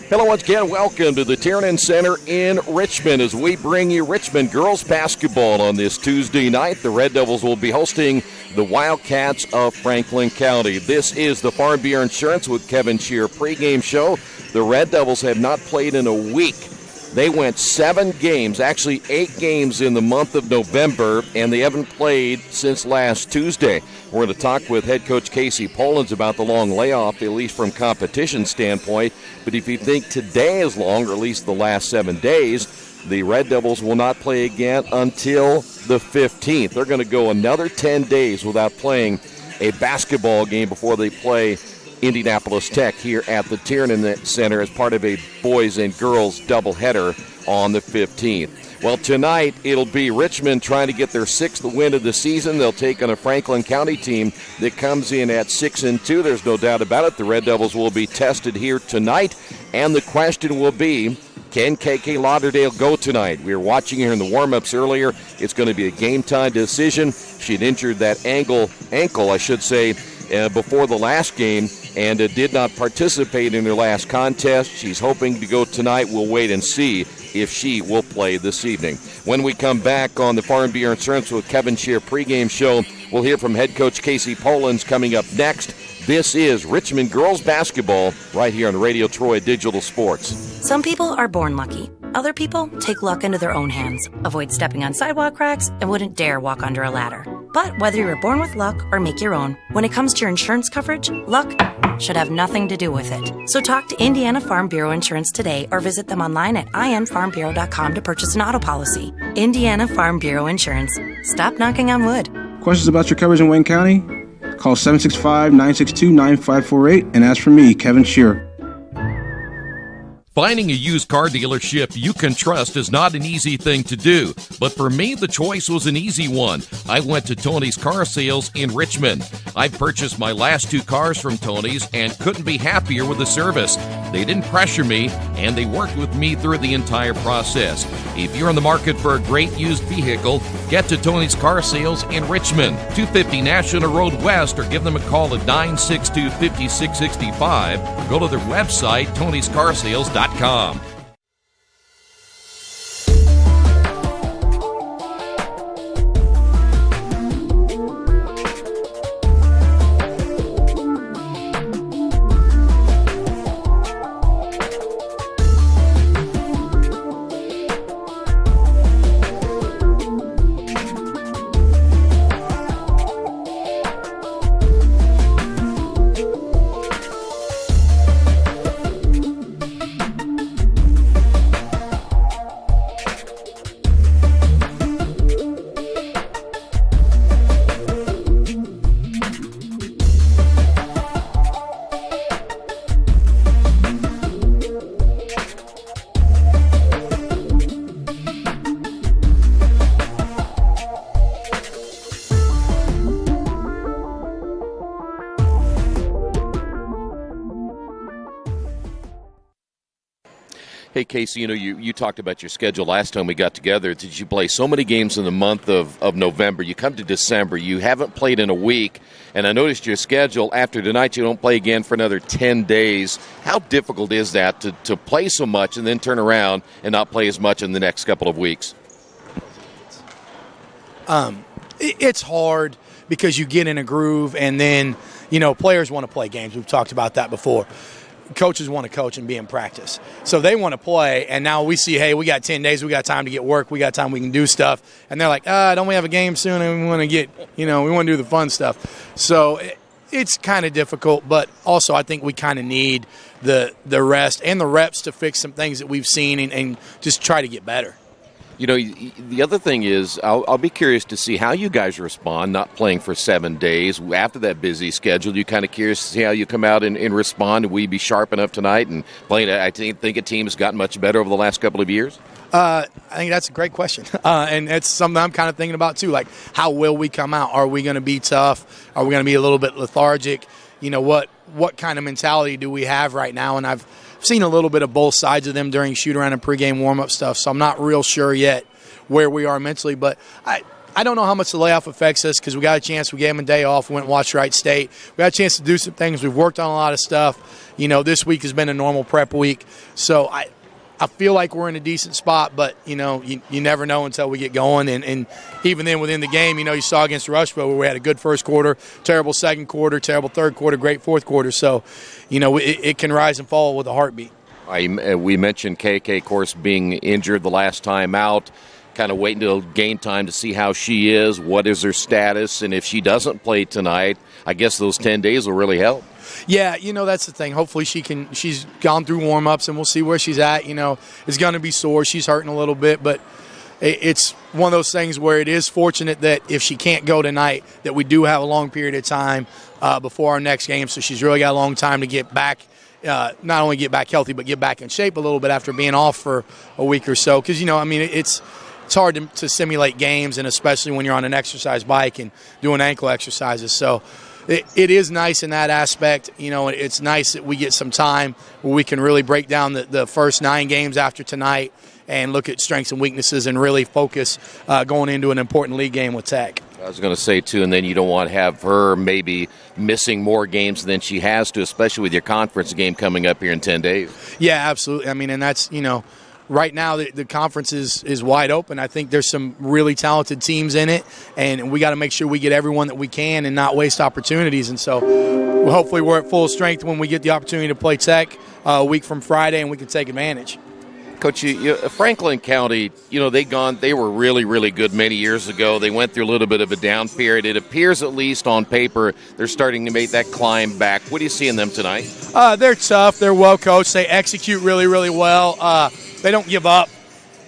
Hello once again. Welcome to the Tiernan Center in Richmond as we bring you Richmond girls basketball on this Tuesday night. The Red Devils will be hosting the Wildcats of Franklin County. This is the Farm Bureau Insurance with Kevin Shear pregame show. The Red Devils have not played in a week. They went 7 games, actually 8 games in the month of November, and they haven't played since last Tuesday. We're going to talk with head coach Casey Polans about the long layoff, at least from competition standpoint. But if you think today is long, or at least the last 7 days, the Red Devils will not play again until the 15th. They're going to go another 10 days without playing a basketball game before they play Indianapolis Tech here at the Tiernan Center as part of a boys and girls doubleheader on the 15th. Well, tonight it'll be Richmond trying to get their 6th win of the season. They'll take on a Franklin County team that comes in at 6-2. There's no doubt about it. The Red Devils will be tested here tonight, and the question will be, can KK Lauderdale go tonight? We were watching her in the warm-ups earlier. It's going to be a game-time decision. She'd injured that ankle, before the last game and did not participate in her last contest. She's hoping to go tonight. We'll wait and see if she will play this evening. When we come back on the Farm Bureau Insurance with Kevin Shear pregame show, we'll hear from head coach Casey Polans coming up next. This is Richmond girls basketball right here on Radio Troy Digital Sports. Some people are born lucky. Other people take luck into their own hands, avoid stepping on sidewalk cracks, and wouldn't dare walk under a ladder. But whether you're born with luck or make your own, when it comes to your insurance coverage, luck should have nothing to do with it. So talk to Indiana Farm Bureau Insurance today or visit them online at infarmbureau.com to purchase an auto policy. Indiana Farm Bureau Insurance. Stop knocking on wood. Questions about your coverage in Wayne County? Call 765-962-9548 and ask for me, Kevin Shear. Finding a used car dealership you can trust is not an easy thing to do, but for me, the choice was an easy one. I went to Tony's Car Sales in Richmond. I purchased my last 2 cars from Tony's and couldn't be happier with the service. They didn't pressure me, and they worked with me through the entire process. If you're in the market for a great used vehicle, get to Tony's Car Sales in Richmond, 250 National Road West, or give them a call at 962-5665, or go to their website, tonyscarsales.com. Hey, Casey, you talked about your schedule last time we got together. Did you play so many games in the month of November? You come to December. You haven't played in a week, and I noticed your schedule. After tonight, you don't play again for another 10 days. How difficult is that to play so much and then turn around and not play as much in the next couple of weeks? It's hard because you get in a groove, and then, players want to play games. We've talked about that before. Coaches want to coach and be in practice. So they want to play, and now we see, hey, we got 10 days, we got time to get work, we got time we can do stuff. And they're like, don't we have a game soon, and we want to get, we want to do the fun stuff. So it's kind of difficult, but also I think we kind of need the rest and the reps to fix some things that we've seen and just try to get better. The other thing is, I'll be curious to see how you guys respond, not playing for 7 days. After that busy schedule, you kind of curious to see how you come out and respond. Will we be sharp enough tonight and playing? I think a team has gotten much better over the last couple of years. I think that's a great question. And it's something I'm kind of thinking about, too. Like, how will we come out? Are we going to be tough? Are we going to be a little bit lethargic? What kind of mentality do we have right now? And I've seen a little bit of both sides of them during shoot-around and pregame warm-up stuff, so I'm not real sure yet where we are mentally. But I don't know how much the layoff affects us because we got a chance. We gave them a day off. We went and watched Wright State. We got a chance to do some things. We've worked on a lot of stuff. This week has been a normal prep week. So I feel like we're in a decent spot, but, you never know until we get going. And even then within the game, you saw against Rushville where we had a good first quarter, terrible second quarter, terrible third quarter, great fourth quarter. So, it can rise and fall with a heartbeat. We mentioned KK, of course, being injured the last time out. Kind of waiting till game time to see how she is, what is her status, and if she doesn't play tonight, I guess those 10 days will really help. Yeah, that's the thing. Hopefully she's gone through warm-ups, and we'll see where she's at. It's going to be sore. She's hurting a little bit, but it's one of those things where it is fortunate that if she can't go tonight, that we do have a long period of time before our next game, so she's really got a long time to get back, not only get back healthy, but get back in shape a little bit after being off for a week or so. Because, it's hard to simulate games, and especially when you're on an exercise bike and doing ankle exercises. So it is nice in that aspect. It's nice that we get some time where we can really break down the first 9 games after tonight and look at strengths and weaknesses and really focus going into an important league game with Tech. I was going to say, too, and then you don't want to have her maybe missing more games than she has to, especially with your conference game coming up here in 10 days. Yeah, absolutely. And that's, right now the conference is wide open. I think there's some really talented teams in it, and we got to make sure we get everyone that we can and not waste opportunities. And so hopefully we're at full strength when we get the opportunity to play Tech a week from Friday, and we can take advantage. Coach, Franklin County, they were really, really good many years ago. They went through a little bit of a down period. It appears, at least on paper, they're starting to make that climb back. What do you see in them tonight? They're tough. They're well coached. They execute really, really well. They don't give up.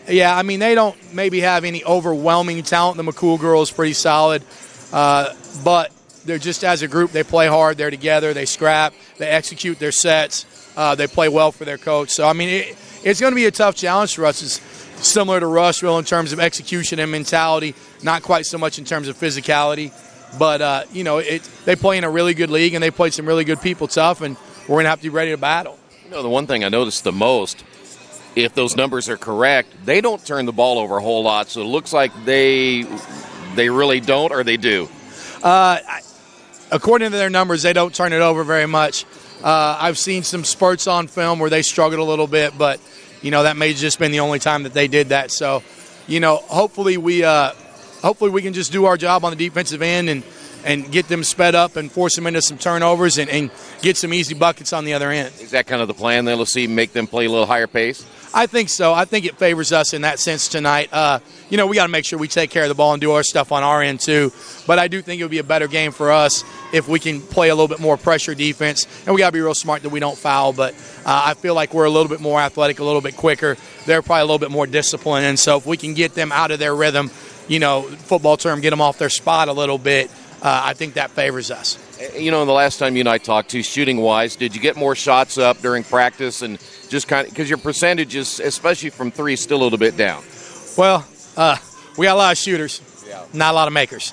Yeah, they don't maybe have any overwhelming talent. The McCool girls pretty solid. But they're just, as a group, they play hard. They're together. They scrap. They execute their sets. They play well for their coach. So, it's going to be a tough challenge for us. It's similar to Rushville in terms of execution and mentality, not quite so much in terms of physicality. But, they play in a really good league, and they play some really good people tough, and we're going to have to be ready to battle. The one thing I noticed the most, if those numbers are correct, they don't turn the ball over a whole lot. So it looks like they really don't, or they do. According to their numbers, they don't turn it over very much. I've seen some spurts on film where they struggled a little bit, but, that may have just been the only time that they did that. So, hopefully we can just do our job on the defensive end and get them sped up and force them into some turnovers and get some easy buckets on the other end. Is that kind of the plan then? Let's see, make them play a little higher pace? I think so. I think it favors us in that sense tonight. We got to make sure we take care of the ball and do our stuff on our end too. But I do think it would be a better game for us if we can play a little bit more pressure defense. And we got to be real smart that we don't foul. But I feel like we're a little bit more athletic, a little bit quicker. They're probably a little bit more disciplined. And so if we can get them out of their rhythm, football term, get them off their spot a little bit, I think that favors us. In the last time you and I talked to, shooting-wise, did you get more shots up during practice and just kind of – because your percentages, especially from three, is still a little bit down? Well, we got a lot of shooters, not a lot of makers.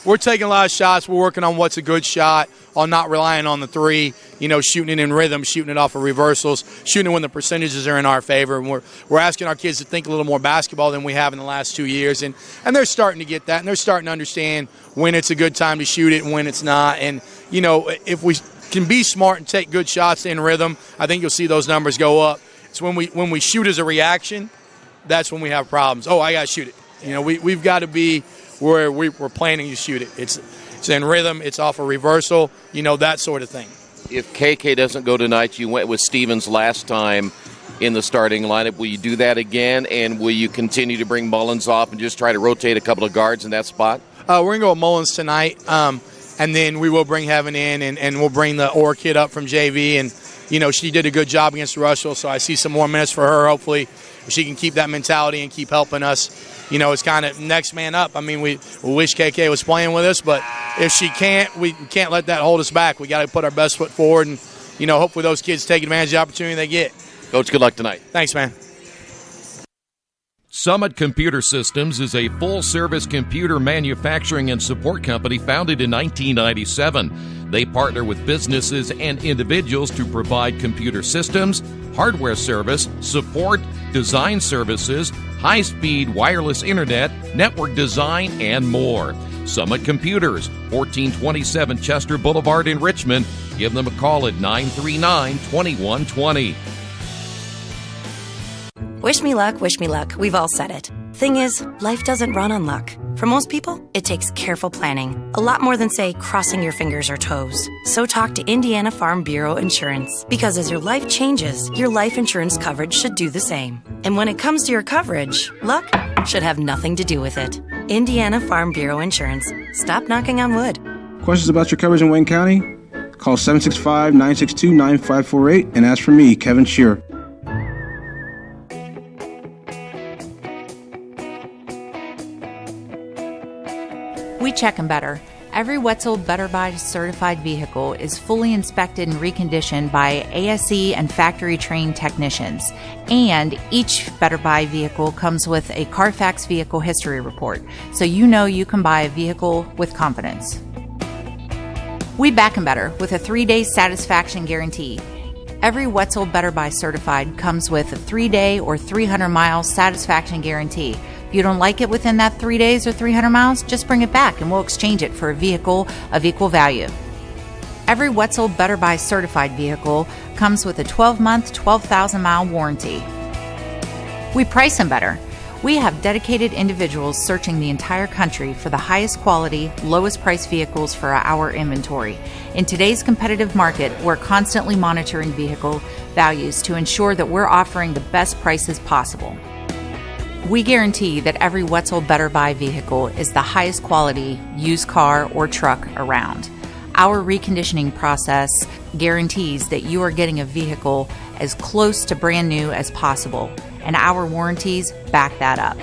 We're taking a lot of shots. We're working on what's a good shot, on not relying on the three, shooting it in rhythm, shooting it off of reversals, shooting it when the percentages are in our favor. And we're asking our kids to think a little more basketball than we have in the last 2 years. And they're starting to get that, and they're starting to understand when it's a good time to shoot it and when it's not. And, if we can be smart and take good shots in rhythm, I think you'll see those numbers go up. It's when we shoot as a reaction, that's when we have problems. Oh, I got to shoot it. We've got to be where we're planning to shoot it. It's in rhythm. It's off a reversal, that sort of thing. If KK doesn't go tonight, you went with Stevens last time in the starting lineup. Will you do that again, and will you continue to bring Mullins off and just try to rotate a couple of guards in that spot? We're going to go with Mullins tonight, and then we will bring Heaven in, and we'll bring the Orr kid up from JV. And, she did a good job against Rushville, so I see some more minutes for her, hopefully. She can keep that mentality and keep helping us. It's kind of next man up. We wish KK was playing with us, but if she can't, we can't let that hold us back. We got to put our best foot forward, and, hopefully those kids take advantage of the opportunity they get. Coach, good luck tonight. Thanks, man. Summit Computer Systems is a full-service computer manufacturing and support company founded in 1997. They partner with businesses and individuals to provide computer systems, hardware service, support, design services, high-speed wireless internet, network design, and more. Summit Computers, 1427 Chester Boulevard in Richmond. Give them a call at 939-2120. Wish me luck, wish me luck. We've all said it. Thing is, life doesn't run on luck. For most people, it takes careful planning. A lot more than, say, crossing your fingers or toes. So talk to Indiana Farm Bureau Insurance. Because as your life changes, your life insurance coverage should do the same. And when it comes to your coverage, luck should have nothing to do with it. Indiana Farm Bureau Insurance. Stop knocking on wood. Questions about your coverage in Wayne County? Call 765-962-9548 and ask for me, Kevin Shearer. We check them better. Every Wetzel Better Buy certified vehicle is fully inspected and reconditioned by ASE and factory-trained technicians. And each Better Buy vehicle comes with a Carfax vehicle history report, so you know you can buy a vehicle with confidence. We back 'em better with a 3-day satisfaction guarantee. Every Wetzel Better Buy certified comes with a 3-day or 300-mile satisfaction guarantee. If you don't like it within that 3 days or 300 miles, just bring it back and we'll exchange it for a vehicle of equal value. Every Wetzel Better Buy certified vehicle comes with a 12-month, 12,000-mile warranty. We price them better. We have dedicated individuals searching the entire country for the highest quality, lowest price vehicles for our inventory. In today's competitive market, we're constantly monitoring vehicle values to ensure that we're offering the best prices possible. We guarantee that every Wetzel Better Buy vehicle is the highest quality used car or truck around. Our reconditioning process guarantees that you are getting a vehicle as close to brand new as possible, and our warranties back that up.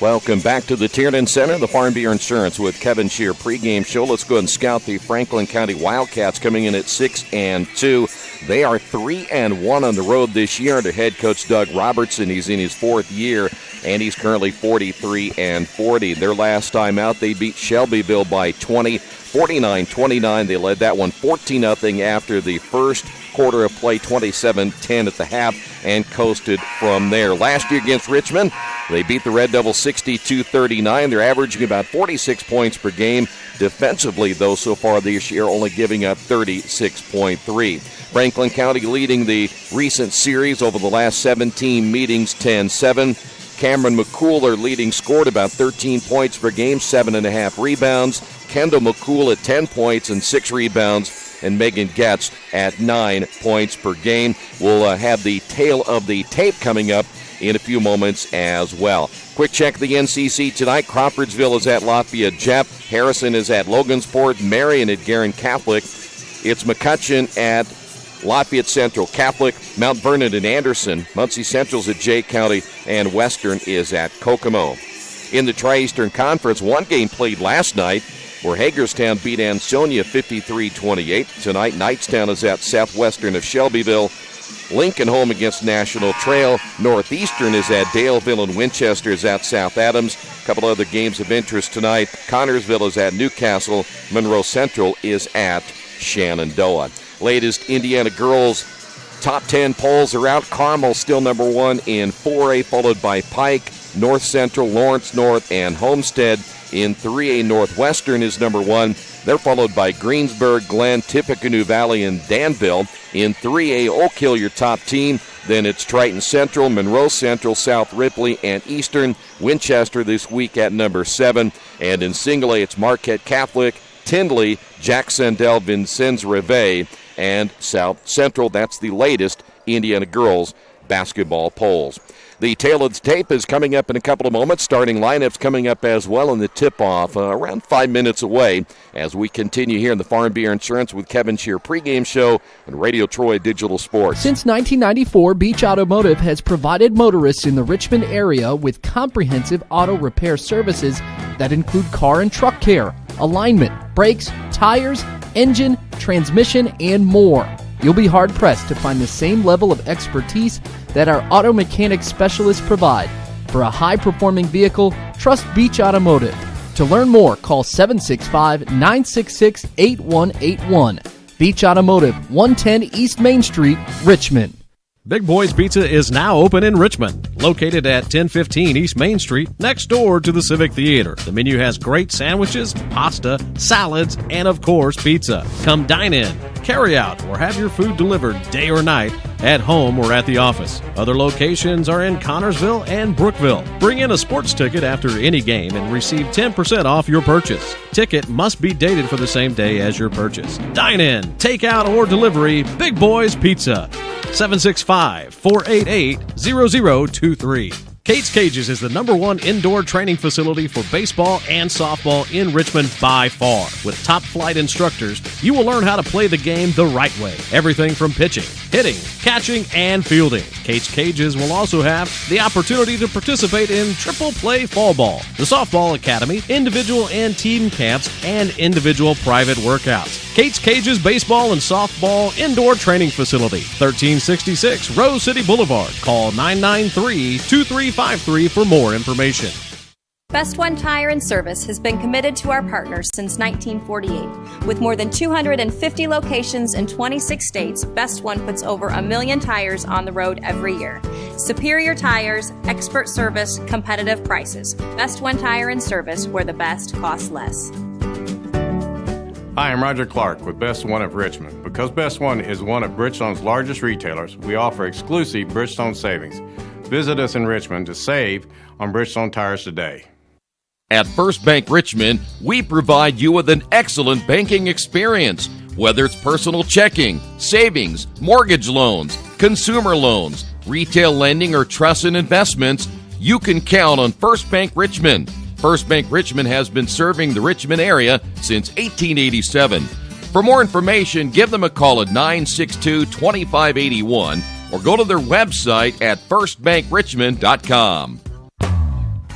Welcome back to the Tiernan Center, the Farm Bureau Insurance with Kevin Shear pregame show. Let's go ahead and scout the Franklin County Wildcats coming in at 6-2. They are 3-1 on the road this year under head coach Doug Robertson. He's in his 4th year, and he's currently 43-40. Their last time out, they beat Shelbyville by 20, 49-29. They led that one 14-0 after the first quarter of play, 27-10 at the half, and coasted from there. Last year against Richmond, they beat the Red Devils 62-39. They're averaging about 46 points per game. Defensively, though, so far this year, only giving up 36.3. Franklin County leading the recent series over the last 17 meetings, 10-7. Cameron McCool, their leading, scored about 13 points per game, 7.5 rebounds. Kendall McCool at 10 points and 6 rebounds. And Megan Getz at 9 points per game. We'll have the tail of the tape coming up in a few moments as well. Quick check of the NCC tonight. Crawfordsville is at Lafayette Jeff. Harrison is at Logansport. Marion at Guerin Catholic. It's McCutcheon at Lafayette Central Catholic. Mount Vernon and Anderson. Muncie Central's at Jay County. And Western is at Kokomo. In the Tri-Eastern Conference, one game played last night where Hagerstown beat Ansonia 53-28. Tonight, Knightstown is at Southwestern of Shelbyville. Lincoln home against National Trail. Northeastern is at Daleville, and Winchester is at South Adams. A couple other games of interest tonight. Connorsville is at Newcastle. Monroe Central is at Shenandoah. Latest Indiana girls top 10 polls are out. Carmel still number 1 in 4A, followed by Pike, North Central, Lawrence North, and Homestead. In 3A, Northwestern is number 1. They're followed by Greensburg, Glen, Tippecanoe Valley, and Danville. In 3A, Oak Hill, your top team. Then it's Triton Central, Monroe Central, South Ripley, and Eastern. Winchester this week at number 7. And in single A, it's Marquette Catholic, Tindley, Jack Sandell, Vincennes Reveille, and South Central. That's the latest Indiana girls basketball polls. The tail of the tape is coming up in a couple of moments. Starting lineups coming up as well, and the tip-off around 5 minutes away as we continue here in the Farm Bureau Insurance with Kevin Shear pregame show and Radio Troy Digital Sports. Since 1994, Beach Automotive has provided motorists in the Richmond area with comprehensive auto repair services that include car and truck care, alignment, brakes, tires, engine, transmission, and more. You'll be hard-pressed to find the same level of expertise that our auto mechanic specialists provide. For a high-performing vehicle, trust Beach Automotive. To learn more, call 765-966-8181. Beach Automotive, 110 East Main Street, Richmond. Big Boys Pizza is now open in Richmond, located at 1015 East Main Street, next door to the Civic Theater. The menu has great sandwiches, pasta, salads, and of course, pizza. Come dine in, carry out, or have your food delivered day or night, at home or at the office. Other locations are in Connorsville and Brookville. Bring in a sports ticket after any game and receive 10% off your purchase. Ticket must be dated for the same day as your purchase. Dine in, take out, or delivery, Big Boys Pizza. 765-488-0023. Kate's Cages is the #1 indoor training facility for baseball and softball in Richmond by far. With top flight instructors, you will learn how to play the game the right way. Everything from pitching, hitting, catching, and fielding. Kate's Cages will also have the opportunity to participate in triple play fall ball, the softball academy, individual and team camps, and individual private workouts. Kate's Cages Baseball and Softball Indoor Training Facility, 1366 Rose City Boulevard. Call 993-2353 for more information. Best One Tire and Service has been committed to our partners since 1948. With more than 250 locations in 26 states, Best One puts over 1 million tires on the road every year. Superior tires, expert service, competitive prices. Best One Tire and Service, where the best costs less. Hi, I'm Roger Clark with Best One of Richmond. Because Best One is one of Bridgestone's largest retailers, we offer exclusive Bridgestone savings. Visit us in Richmond to save on Bridgestone tires today. At First Bank Richmond, we provide you with an excellent banking experience. Whether it's personal checking, savings, mortgage loans, consumer loans, retail lending, or trust and investments, you can count on First Bank Richmond. First Bank Richmond has been serving the Richmond area since 1887. For more information, give them a call at 962-2581 or go to their website at firstbankrichmond.com.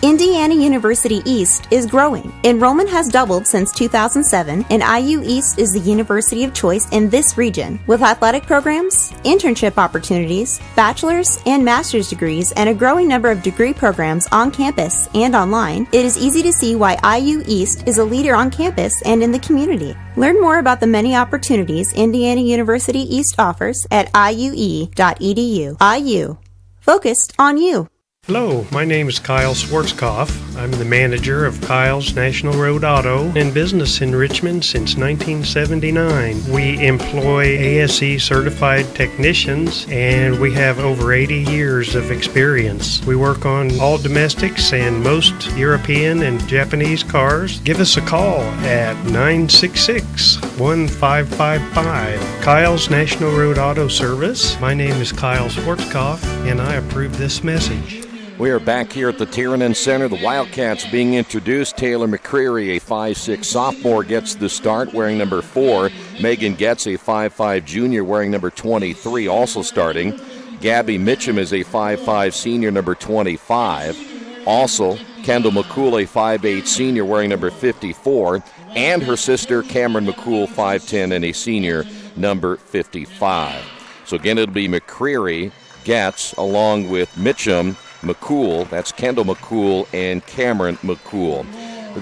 Indiana University East is growing. Enrollment has doubled since 2007, and IU East is the university of choice in this region. With athletic programs, internship opportunities, bachelor's and master's degrees, and a growing number of degree programs on campus and online, it is easy to see why IU East is a leader on campus and in the community. Learn more about the many opportunities Indiana University East offers at iue.edu. IU. Focused on you. Hello, my name is Kyle Schwarzkopf. I'm the manager of Kyle's National Road Auto, in business in Richmond since 1979. We employ ASE certified technicians, and we have over 80 years of experience. We work on all domestics and most European and Japanese cars. Give us a call at 966-1555. Kyle's National Road Auto Service. My name is Kyle Schwarzkopf, and I approve this message. We are back here at the Tiernan Center. The Wildcats being introduced. Taylor McCreary, a 5'6 sophomore, gets the start wearing number 4. Megan Getz, a 5'5 junior, wearing number 23, also starting. Gabby Mitchum is a 5'5 senior, number 25. Also, Kendall McCool, a 5'8 senior, wearing number 54. And her sister, Cameron McCool, 5'10 and a senior, number 55. So again, it'll be McCreary, Getz, along with Mitchum, McCool, that's Kendall McCool and Cameron McCool.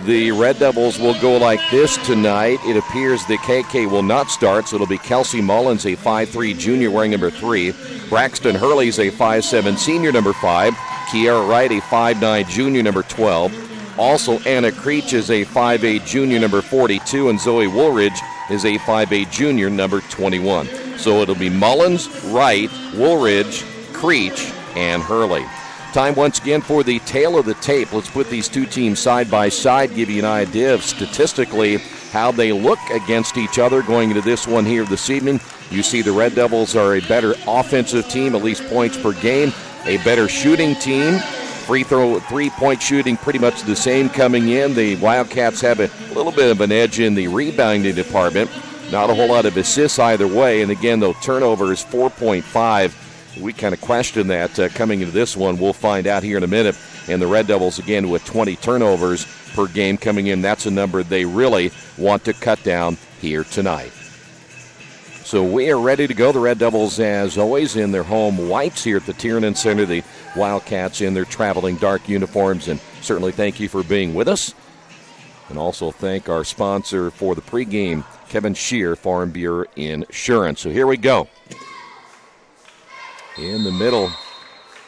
The Red Devils will go like this tonight. It appears the KK will not start, so it'll be Kelsey Mullins, a 5'3 junior, wearing number 3. Braxton Hurley's a 5'7 senior, number 5. Kiara Wright, a 5'9 junior, number 12. Also, Anna Creech is a 5'8 junior, number 42, and Zoe Woolridge is a 5'8 junior, number 21. So it'll be Mullins, Wright, Woolridge, Creech, and Hurley. Time once again for the tail of the tape. Let's put these two teams side by side, give you an idea of statistically how they look against each other going into this one here this evening. You see the Red Devils are a better offensive team, at least points per game, a better shooting team. Free throw, three-point shooting pretty much the same coming in. The Wildcats have a little bit of an edge in the rebounding department. Not a whole lot of assists either way. And again, though, turnover is 4.5. We kind of question that coming into this one. We'll find out here in a minute. And the Red Devils, again, with 20 turnovers per game coming in. That's a number they really want to cut down here tonight. So we are ready to go. The Red Devils, as always, in their home whites here at the Tiernan Center. The Wildcats in their traveling dark uniforms. And certainly thank you for being with us. And also thank our sponsor for the pregame, Kevin Shear, Farm Bureau Insurance. So here we go. In the middle,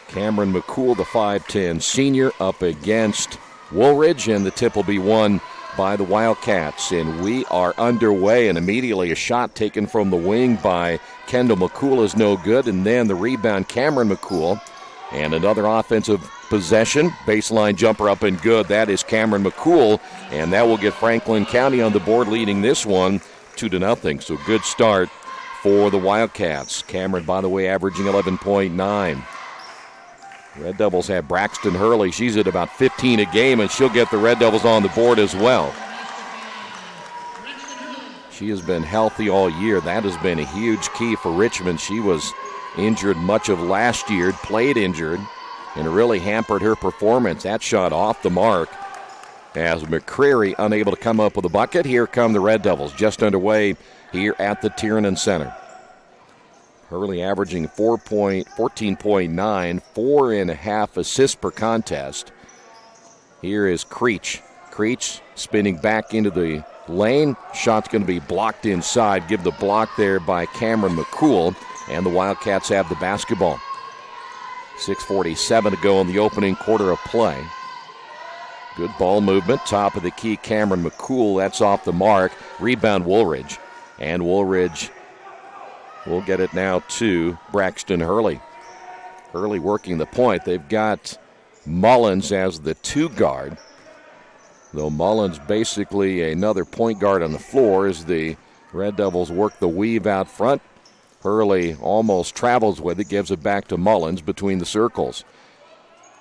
Cameron McCool, the 5'10 senior, up against Woolridge, and the tip will be won by the Wildcats. And we are underway, and immediately a shot taken from the wing by Kendall McCool is no good, and then the rebound, Cameron McCool, and another offensive possession. Baseline jumper up and good. That is Cameron McCool, and that will get Franklin County on the board, leading this one 2-0. So good start for the Wildcats. Cameron, by the way, averaging 11.9. Red Devils have Braxton Hurley. She's at about 15 a game, and she'll get the Red Devils on the board as well. She has been healthy all year. That has been a huge key for Richmond. She was injured much of last year, played injured, and it really hampered her performance. That shot off the mark as McCreary unable to come up with a bucket. Here come the Red Devils, just underway here at the Tiernan Center. Hurley averaging 14.9, 4.5 assists per contest. Here is Creech. Creech spinning back into the lane. Shot's going to be blocked inside. Give the block there by Cameron McCool, and the Wildcats have the basketball. 6:47 to go in the opening quarter of play. Good ball movement. Top of the key, Cameron McCool. That's off the mark. Rebound, Woolridge. And Woolridge will get it now to Braxton Hurley. Hurley working the point. They've got Mullins as the 2 guard. Though Mullins basically another point guard on the floor as the Red Devils work the weave out front. Hurley almost travels with it, gives it back to Mullins between the circles.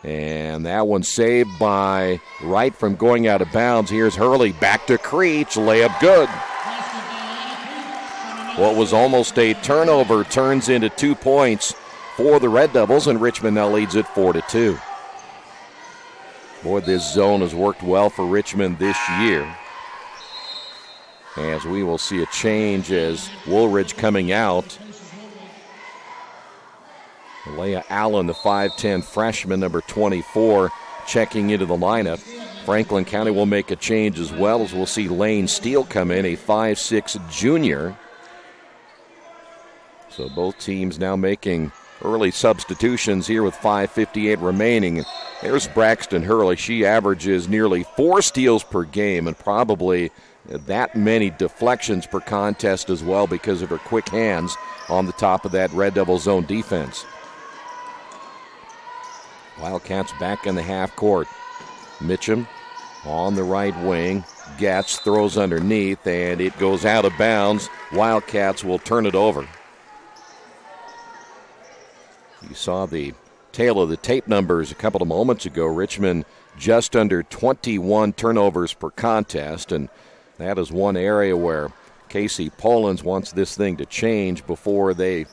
And that one saved by Wright from going out of bounds. Here's Hurley, back to Creech, layup good. What was almost a turnover turns into 2 points for the Red Devils, and Richmond now leads it 4-2. Boy, this zone has worked well for Richmond this year. As we will see a change as Woolridge coming out. Leah Allen, the 5'10 freshman, number 24, checking into the lineup. Franklin County will make a change as well, as we'll see Lane Steele come in, a 5'6 junior. So both teams now making early substitutions here with 5:58 remaining. There's Braxton Hurley. She averages nearly 4 steals per game and probably that many deflections per contest as well because of her quick hands on the top of that Red Devil zone defense. Wildcats back in the half court. Mitchum on the right wing. Getz throws underneath, and it goes out of bounds. Wildcats will turn it over. You saw the tail of the tape numbers a couple of moments ago. Richmond just under 21 turnovers per contest, and that is one area where Casey Polans wants this thing to change before they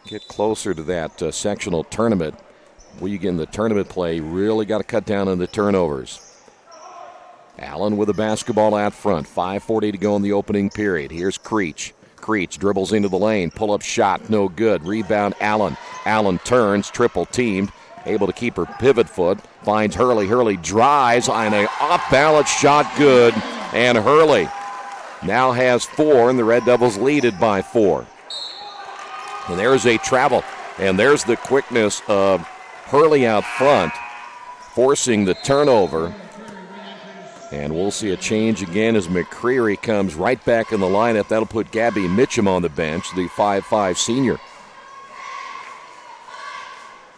get closer to that sectional tournament. We get in the tournament play, really got to cut down on the turnovers. Allen with the basketball out front. 5:40 to go in the opening period. Here's Creech. Creech dribbles into the lane. Pull-up shot, no good. Rebound, Allen. Allen turns, triple teamed. Able to keep her pivot foot. Finds Hurley. Hurley drives on an off-balance shot, good. And Hurley now has 4, and the Red Devils lead it by 4. And there's a travel. And there's the quickness of Hurley out front, forcing the turnover. And we'll see a change again as McCreary comes right back in the lineup. That'll put Gabby Mitchum on the bench, the 5'5 senior.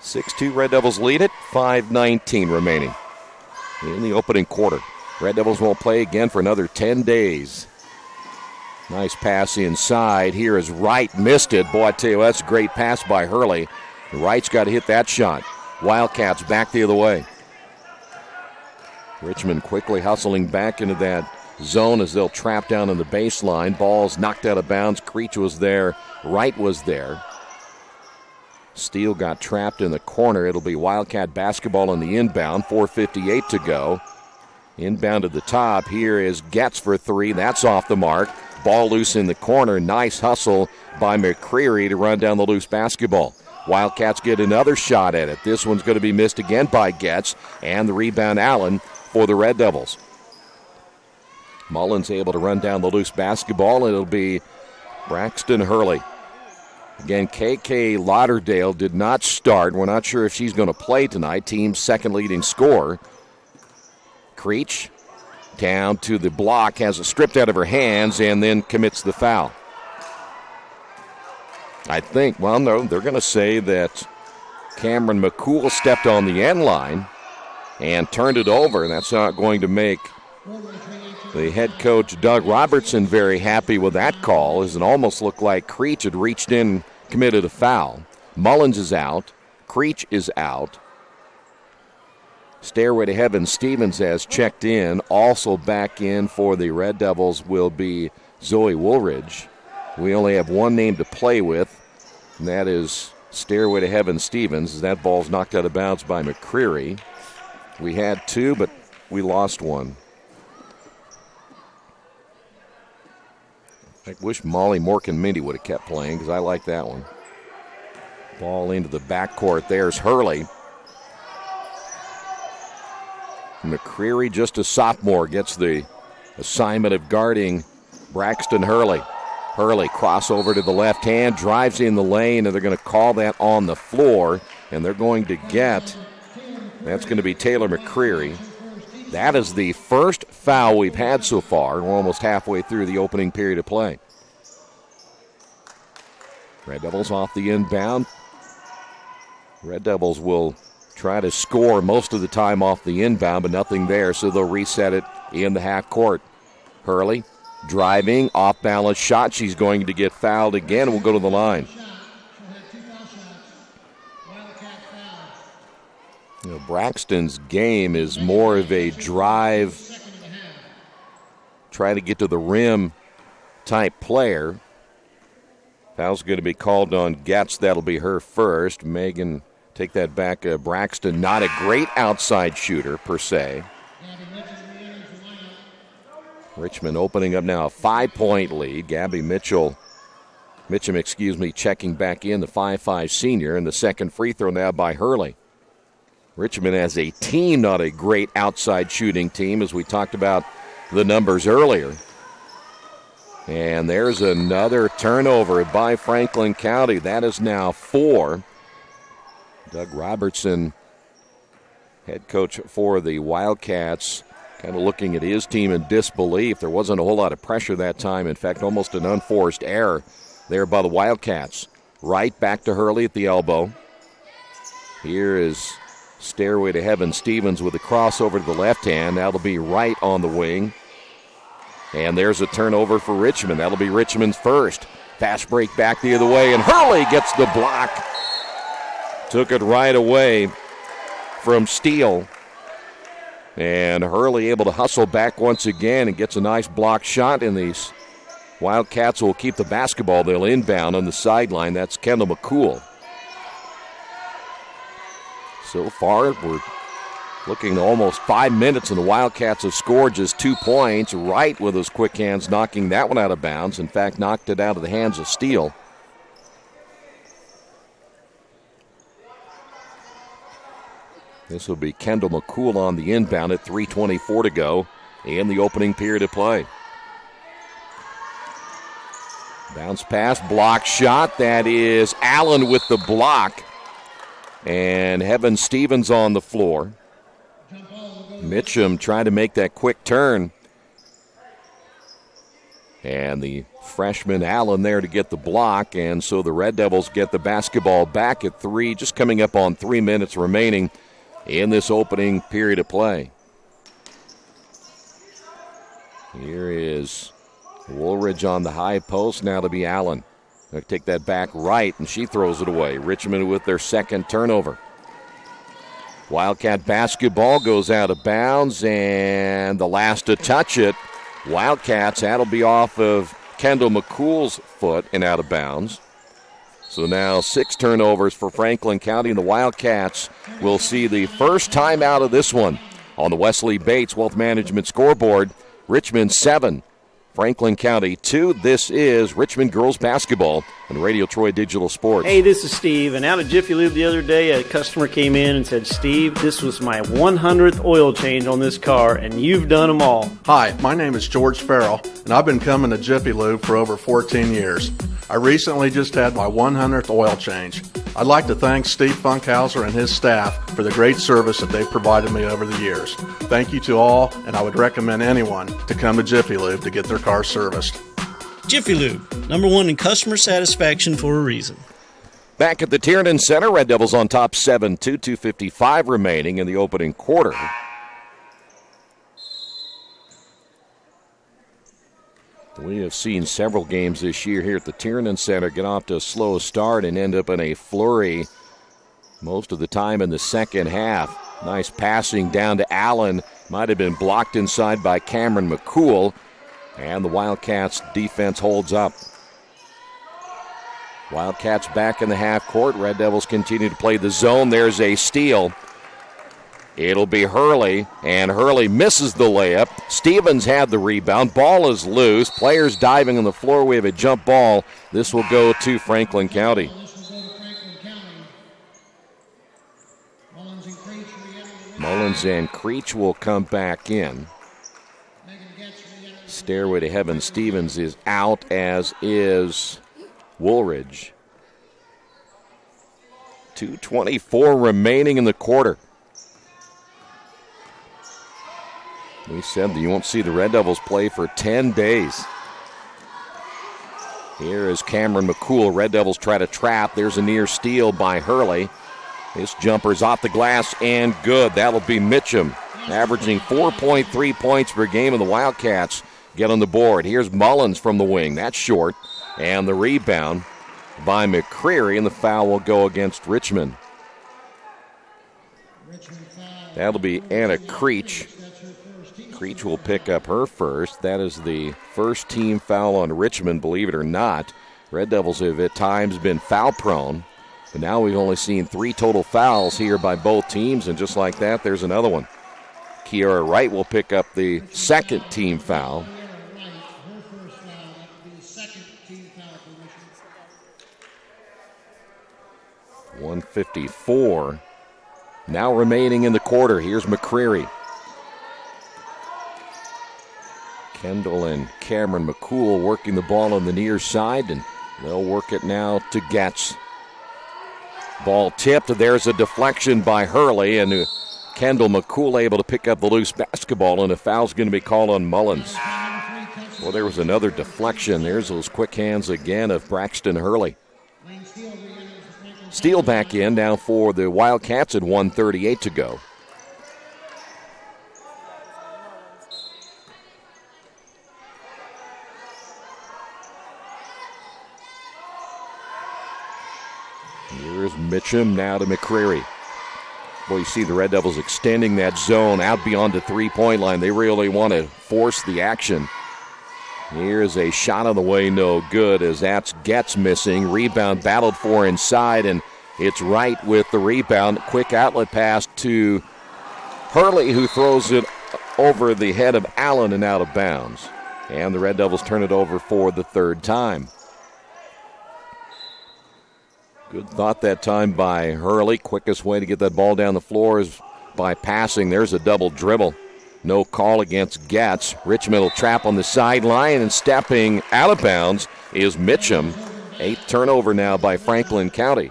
6-2 Red Devils lead it, 5:19 remaining in the opening quarter. Red Devils won't play again for another 10 days. Nice pass inside. Here is Wright, missed it. Boy, I tell you, that's a great pass by Hurley. Wright's got to hit that shot. Wildcats back the other way. Richmond quickly hustling back into that zone as they'll trap down in the baseline. Ball's knocked out of bounds. Creech was there. Wright was there. Steele got trapped in the corner. It'll be Wildcat basketball in the inbound. 4:58 to go. Inbound to the top. Here is Getz for 3. That's off the mark. Ball loose in the corner. Nice hustle by McCreary to run down the loose basketball. Wildcats get another shot at it. This one's going to be missed again by Getz, and the rebound Allen for the Red Devils. Mullins able to run down the loose basketball, and it'll be Braxton Hurley. Again, KK Lauderdale did not start. We're not sure if she's going to play tonight. Team's second leading scorer. Creech down to the block, has it stripped out of her hands, and then commits the foul. I think, well, no, they're going to say that Cameron McCool stepped on the end line and turned it over. That's not going to make the head coach, Doug Robertson, very happy with that call, as it almost looked like Creech had reached in, committed a foul. Mullins is out. Creech is out. Stairway to Heaven Stevens has checked in. Also back in for the Red Devils will be Zoe Woolridge. We only have one name to play with, and that is Stairway to Heaven Stevens. That ball's knocked out of bounds by McCreary. We had two, but we lost one. I wish Molly Morgan-Mindy would have kept playing because I like that one. Ball into the backcourt. There's Hurley. McCreary, just a sophomore, gets the assignment of guarding Braxton Hurley. Hurley crossover to the left hand, drives in the lane, and they're going to call that on the floor, and they're going to get, that's going to be Taylor McCreary. That is the first foul we've had so far. We're almost halfway through the opening period of play. Red Devils off the inbound. Red Devils will try to score most of the time off the inbound, but nothing there, so they'll reset it in the half court. Hurley driving, off-balance shot. She's going to get fouled again and will go to the line. You know, Braxton's game is more of a drive, try to get to the rim type player. Foul's going to be called on Getz. That'll be her first. Megan, take that back. Braxton, not a great outside shooter per se. Richmond opening up now a 5-point lead. Gabby Mitchum, checking back in, the 5'5 senior, and the second free throw now by Hurley. Richmond as a team, not a great outside shooting team, as we talked about the numbers earlier. And there's another turnover by Franklin County. That is now 4. Doug Robertson, head coach for the Wildcats, kind of looking at his team in disbelief. There wasn't a whole lot of pressure that time. In fact, almost an unforced error there by the Wildcats. Right back to Hurley at the elbow. Here is Stairway to Heaven Stevens with a crossover to the left hand. That'll be right on the wing. And there's a turnover for Richmond. That'll be Richmond's first. Fast break back the other way, and Hurley gets the block. Took it right away from Steele. And Hurley able to hustle back once again and gets a nice block shot. And these Wildcats will keep the basketball. They'll inbound on the sideline. That's Kendall McCool. So far, we're looking at almost 5 minutes, and the Wildcats have scored just 2 points. Wright with those quick hands knocking that one out of bounds. In fact, knocked it out of the hands of Steele. This will be Kendall McCool on the inbound at 3:24 to go in the opening period of play. Bounce pass, block shot. That is Allen with the block. And Heaven Stevens on the floor. Mitchum trying to make that quick turn. And the freshman Allen there to get the block. And so the Red Devils get the basketball back at 3, just coming up on 3 minutes remaining in this opening period of play. Here is Woolridge on the high post, now to be Allen. They'll take that back right, and she throws it away. Richmond with their second turnover. Wildcat basketball goes out of bounds, and the last to touch it, Wildcats, that'll be off of Kendall McCool's foot and out of bounds. So now 6 turnovers for Franklin County, and the Wildcats will see the first time out of this one on the Wesley Bates Wealth Management scoreboard. Richmond 7, Franklin County 2. This is Richmond girls basketball on Radio Troy Digital Sports. Hey, this is Steve, and out of Jiffy Lube the other day, a customer came in and said, Steve, this was my 100th oil change on this car, and you've done them all. Hi, my name is George Farrell, and I've been coming to Jiffy Lube for over 14 years. I recently just had my 100th oil change. I'd like to thank Steve Funkhauser and his staff for the great service that they've provided me over the years. Thank you to all, and I would recommend anyone to come to Jiffy Lube to get their car serviced. Jiffy Lube, #1 in customer satisfaction for a reason. Back at the Tiernan Center, Red Devils on top 7-2, 2:55 remaining in the opening quarter. We have seen several games this year here at the Tiernan Center get off to a slow start and end up in a flurry most of the time in the second half. Nice passing down to Allen. Might have been blocked inside by Cameron McCool. And the Wildcats defense holds up. Wildcats back in the half court. Red Devils continue to play the zone. There's a steal. It'll be Hurley, and Hurley misses the layup. Stevens had the rebound. Ball is loose. Players diving on the floor. We have a jump ball. This will go to Franklin County. Mullins and Creech will come back in. Stairway to Heaven Stevens is out, as is Woolridge. 2:24 remaining in the quarter. We said that you won't see the Red Devils play for 10 days. Here is Cameron McCool. Red Devils try to trap. There's a near steal by Hurley. His jumper's off the glass and good. That'll be Mitchum, averaging 4.3 points per game, and the Wildcats get on the board. Here's Mullins from the wing. That's short. And the rebound by McCreary, and the foul will go against Richmond. That'll be Anna Creech. Creech will pick up her first. That is the first team foul on Richmond, believe it or not. Red Devils have at times been foul prone, but now we've only seen 3 total fouls here by both teams, and just like that, there's another one. Kiara Wright will pick up the second team foul. .154 now remaining in the quarter. Here's McCreary. Kendall and Cameron McCool working the ball on the near side, and they'll work it now to Getz. Ball tipped. There's a deflection by Hurley, and Kendall McCool able to pick up the loose basketball, and a foul's going to be called on Mullins. Well, there was another deflection. There's those quick hands again of Braxton Hurley. Steele back in now for the Wildcats at 1:38 to go. Here's Mitchum now to McCreary. Boy, you see the Red Devils extending that zone out beyond the three-point line. They really want to force the action. Here's a shot on the way, no good, as that's Getz missing. Rebound battled for inside, and it's Wright with the rebound. Quick outlet pass to Hurley, who throws it over the head of Allen and out of bounds. And the Red Devils turn it over for the third time. Good thought that time by Hurley. Quickest way to get that ball down the floor is by passing. There's a double dribble. No call against Getz. Richmond will trap on the sideline, and stepping out of bounds is Mitchum. 8th turnover now by Franklin County.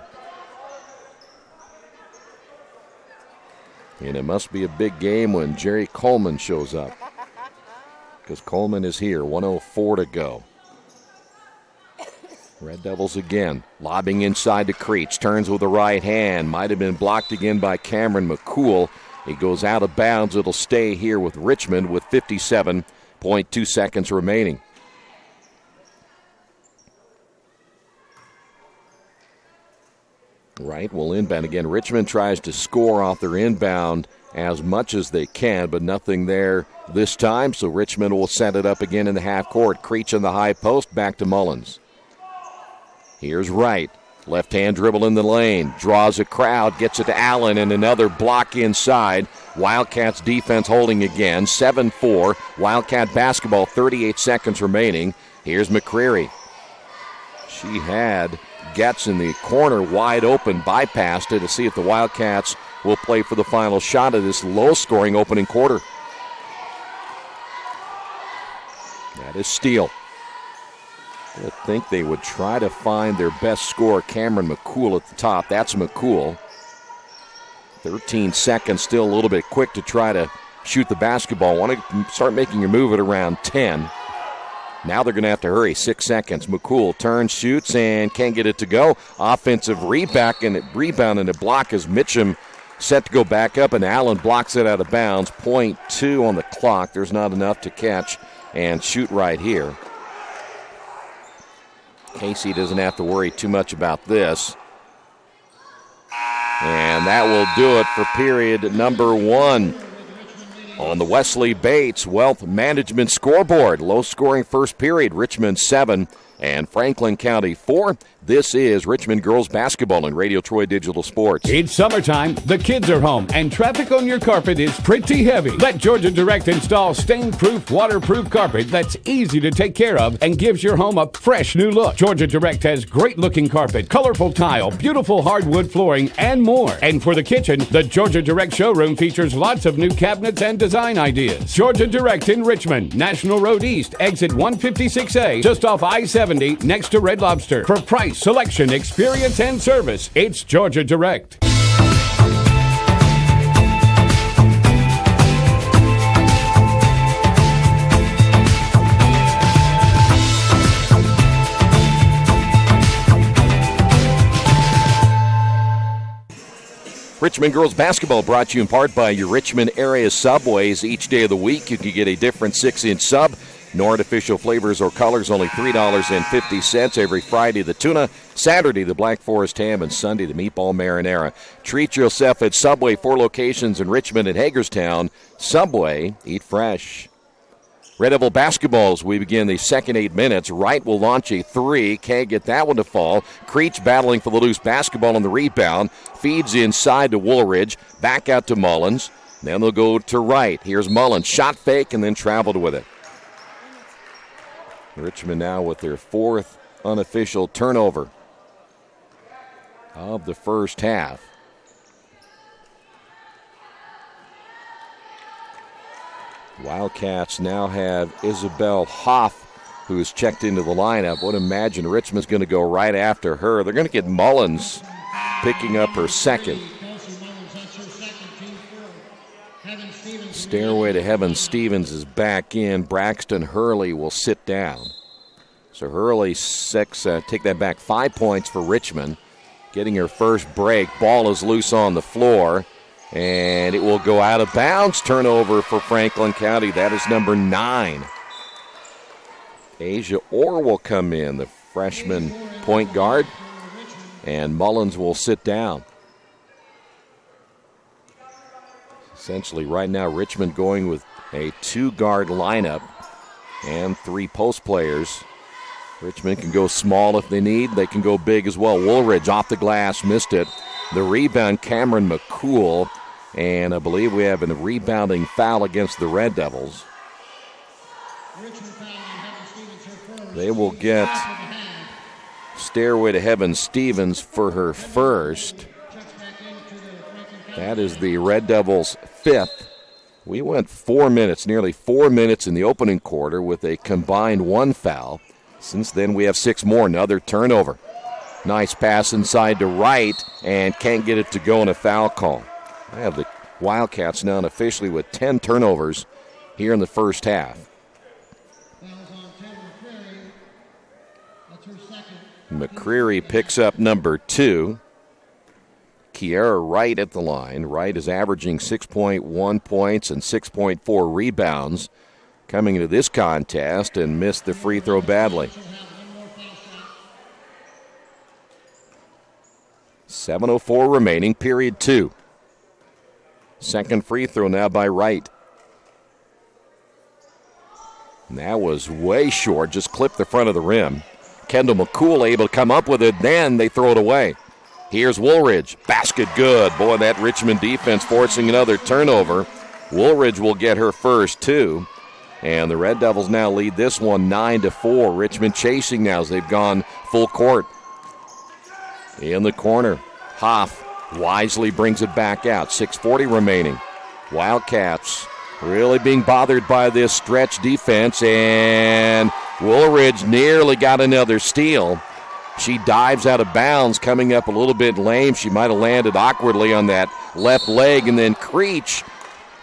And it must be a big game when Jerry Coleman shows up, because Coleman is here. 1:04 to go. Red Devils again, lobbing inside to Creech. Turns with the right hand. Might have been blocked again by Cameron McCool. He goes out of bounds. It'll stay here with Richmond with 57.2 seconds remaining. Wright will inbound again. Richmond tries to score off their inbound as much as they can, but nothing there this time, so Richmond will set it up again in the half court. Creech in the high post, back to Mullins. Here's Wright. Left hand dribble in the lane. Draws a crowd. Gets it to Allen, and another block inside. Wildcats defense holding again, 7-4. Wildcat basketball, 38 seconds remaining. Here's McCreary. She had Getz in the corner wide open, bypassed it to see if the Wildcats will play for the final shot of this low-scoring opening quarter. That is Steele. I think they would try to find their best scorer, Cameron McCool, at the top. That's McCool. 13 seconds, still a little bit quick to try to shoot the basketball. Want to start making your move at around 10. Now they're going to have to hurry. 6 seconds. McCool turns, shoots, and can't get it to go. Offensive rebound and a block as Mitchum set to go back up, and Allen blocks it out of bounds. 0.2 on the clock. There's not enough to catch and shoot right here. Casey doesn't have to worry too much about this. And that will do it for period number 1. On the Wesley Bates Wealth Management scoreboard, low-scoring first period, Richmond 7 and Franklin County 4. This is Richmond girls basketball on Radio Troy Digital Sports. It's summertime, the kids are home, and traffic on your carpet is pretty heavy. Let Georgia Direct install stain-proof, waterproof carpet that's easy to take care of and gives your home a fresh new look. Georgia Direct has great-looking carpet, colorful tile, beautiful hardwood flooring, and more. And for the kitchen, the Georgia Direct showroom features lots of new cabinets and design ideas. Georgia Direct in Richmond, National Road East, exit 156A, just off I-70, next to Red Lobster. For price, selection, experience, and service, it's Georgia Direct. Richmond girls basketball brought to you in part by your Richmond area Subways. Each day of the week, you can get a different 6-inch sub. No artificial flavors or colors, only $3.50. Every Friday, the tuna. Saturday, the Black Forest ham. And Sunday, the meatball marinara. Treat yourself at Subway. 4 locations in Richmond and Hagerstown. Subway, eat fresh. Red Devil basketball as we begin the second 8 minutes. Wright will launch a 3. Can't get that one to fall. Creech battling for the loose basketball on the rebound. Feeds inside to Woolridge. Back out to Mullins. Then they'll go to Wright. Here's Mullins. Shot fake and then traveled with it. Richmond now with their 4th unofficial turnover of the first half. Wildcats now have Isabel Hoff, who is checked into the lineup. Would imagine Richmond's going to go right after her. They're going to get Mullins picking up her second. Stairway to Heaven Stevens is back in. Braxton Hurley will sit down. So Hurley, take that back, 5 points for Richmond. Getting her first break. Ball is loose on the floor. And it will go out of bounds. Turnover for Franklin County. That is number 9. Asia Orr will come in, the freshman point guard. And Mullins will sit down. Essentially, right now, Richmond going with a 2-guard lineup and 3 post players. Richmond can go small if they need. They can go big as well. Woolridge off the glass, missed it. The rebound, Cameron McCool. And I believe we have a rebounding foul against the Red Devils. They will get Stairway to Heaven Stevens for her first. That is the Red Devils' 5th. We went 4 minutes, nearly 4 minutes in the opening quarter with a combined 1 foul. Since then, we have 6 more. Another turnover. Nice pass inside to Wright, and can't get it to go in a foul call. I have the Wildcats now officially with 10 turnovers here in the first half. McCreary picks up number 2. Kiera Wright at the line. Wright is averaging 6.1 points and 6.4 rebounds coming into this contest and missed the free throw badly. 7:04 remaining, period 2. Second free throw now by Wright. And that was way short, just clipped the front of the rim. Kendall McCool able to come up with it, then they throw it away. Here's Woolridge. Basket good. Boy, that Richmond defense forcing another turnover. Woolridge will get her first, too. And the Red Devils now lead this one 9-4. Richmond chasing now as they've gone full court. In the corner, Hoff wisely brings it back out. 6:40 remaining. Wildcats really being bothered by this stretch defense, and Woolridge nearly got another steal. She dives out of bounds, coming up a little bit lame. She might have landed awkwardly on that left leg, and then Creech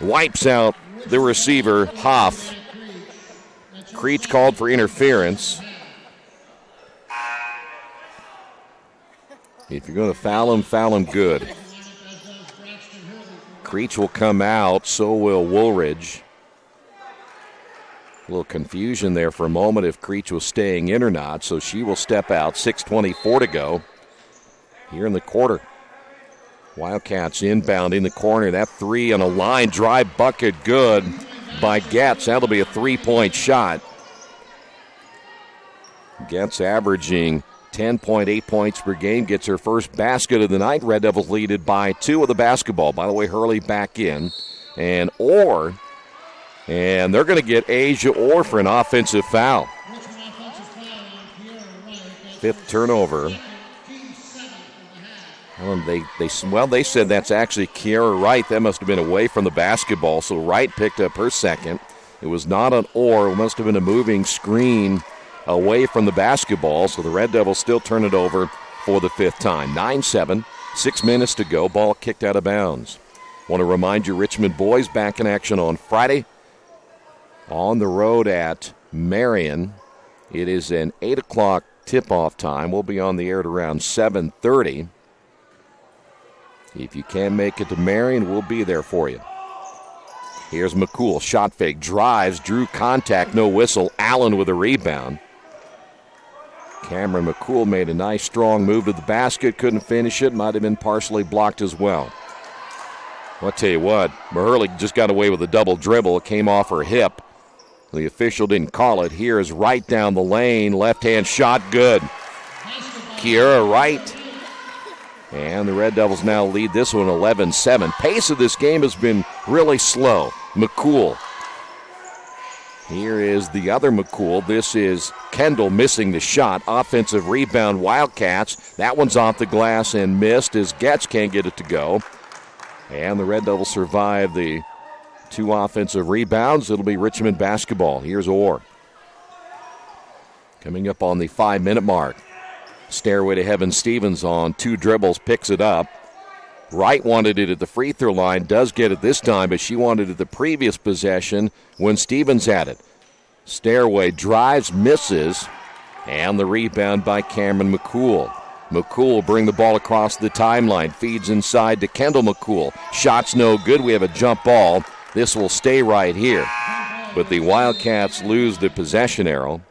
wipes out the receiver, Hoff. Creech called for interference. If you're going to foul him good. Creech will come out, so will Woolridge. A little confusion there for a moment if Creech was staying in or not, so she will step out. 6:24 to go here in the quarter. Wildcats inbound in the corner. That three on a line drive bucket good by Getz. That'll be a 3-point shot. Getz averaging 10.8 points per game, gets her first basket of the night. Red Devils lead it by 2 with the basketball. By the way, Hurley back in. And they're going to get Asia Orr for an offensive foul. 5th turnover. They said that's actually Kiara Wright. That must have been away from the basketball, so Wright picked up her second. It was not an Orr. It must have been a moving screen away from the basketball, so the Red Devils still turn it over for the 5th time. 9-7, 6 minutes to go. Ball kicked out of bounds. Want to remind you, Richmond boys back in action on Friday on the road at Marion. It is an 8 o'clock tip-off time. We'll be on the air at around 7:30. If you can make it to Marion, we'll be there for you. Here's McCool. Shot fake. Drives. Drew contact. No whistle. Allen with a rebound. Cameron McCool made a nice, strong move to the basket. Couldn't finish it. Might have been partially blocked as well. I'll tell you what, Hurley just got away with a double dribble. It came off her hip. The official didn't call it. Here is Wright down the lane. Left-hand shot, good. Kiara Wright. And the Red Devils now lead this one 11-7. Pace of this game has been really slow. McCool. Here is the other McCool. This is Kendall missing the shot. Offensive rebound, Wildcats. That one's off the glass and missed as Getz can't get it to go. And the Red Devils survive the 2 offensive rebounds. It'll be Richmond basketball. Here's Orr. Coming up on the 5-minute mark. Stairway to Heaven Stevens on 2 dribbles, picks it up. Wright wanted it at the free throw line, does get it this time, but she wanted it the previous possession when Stevens had it. Stairway drives, misses, and the rebound by Cameron McCool. McCool will bring the ball across the timeline, feeds inside to Kendall McCool. Shot's no good. We have a jump ball. This will stay right here. But the Wildcats lose the possession arrow.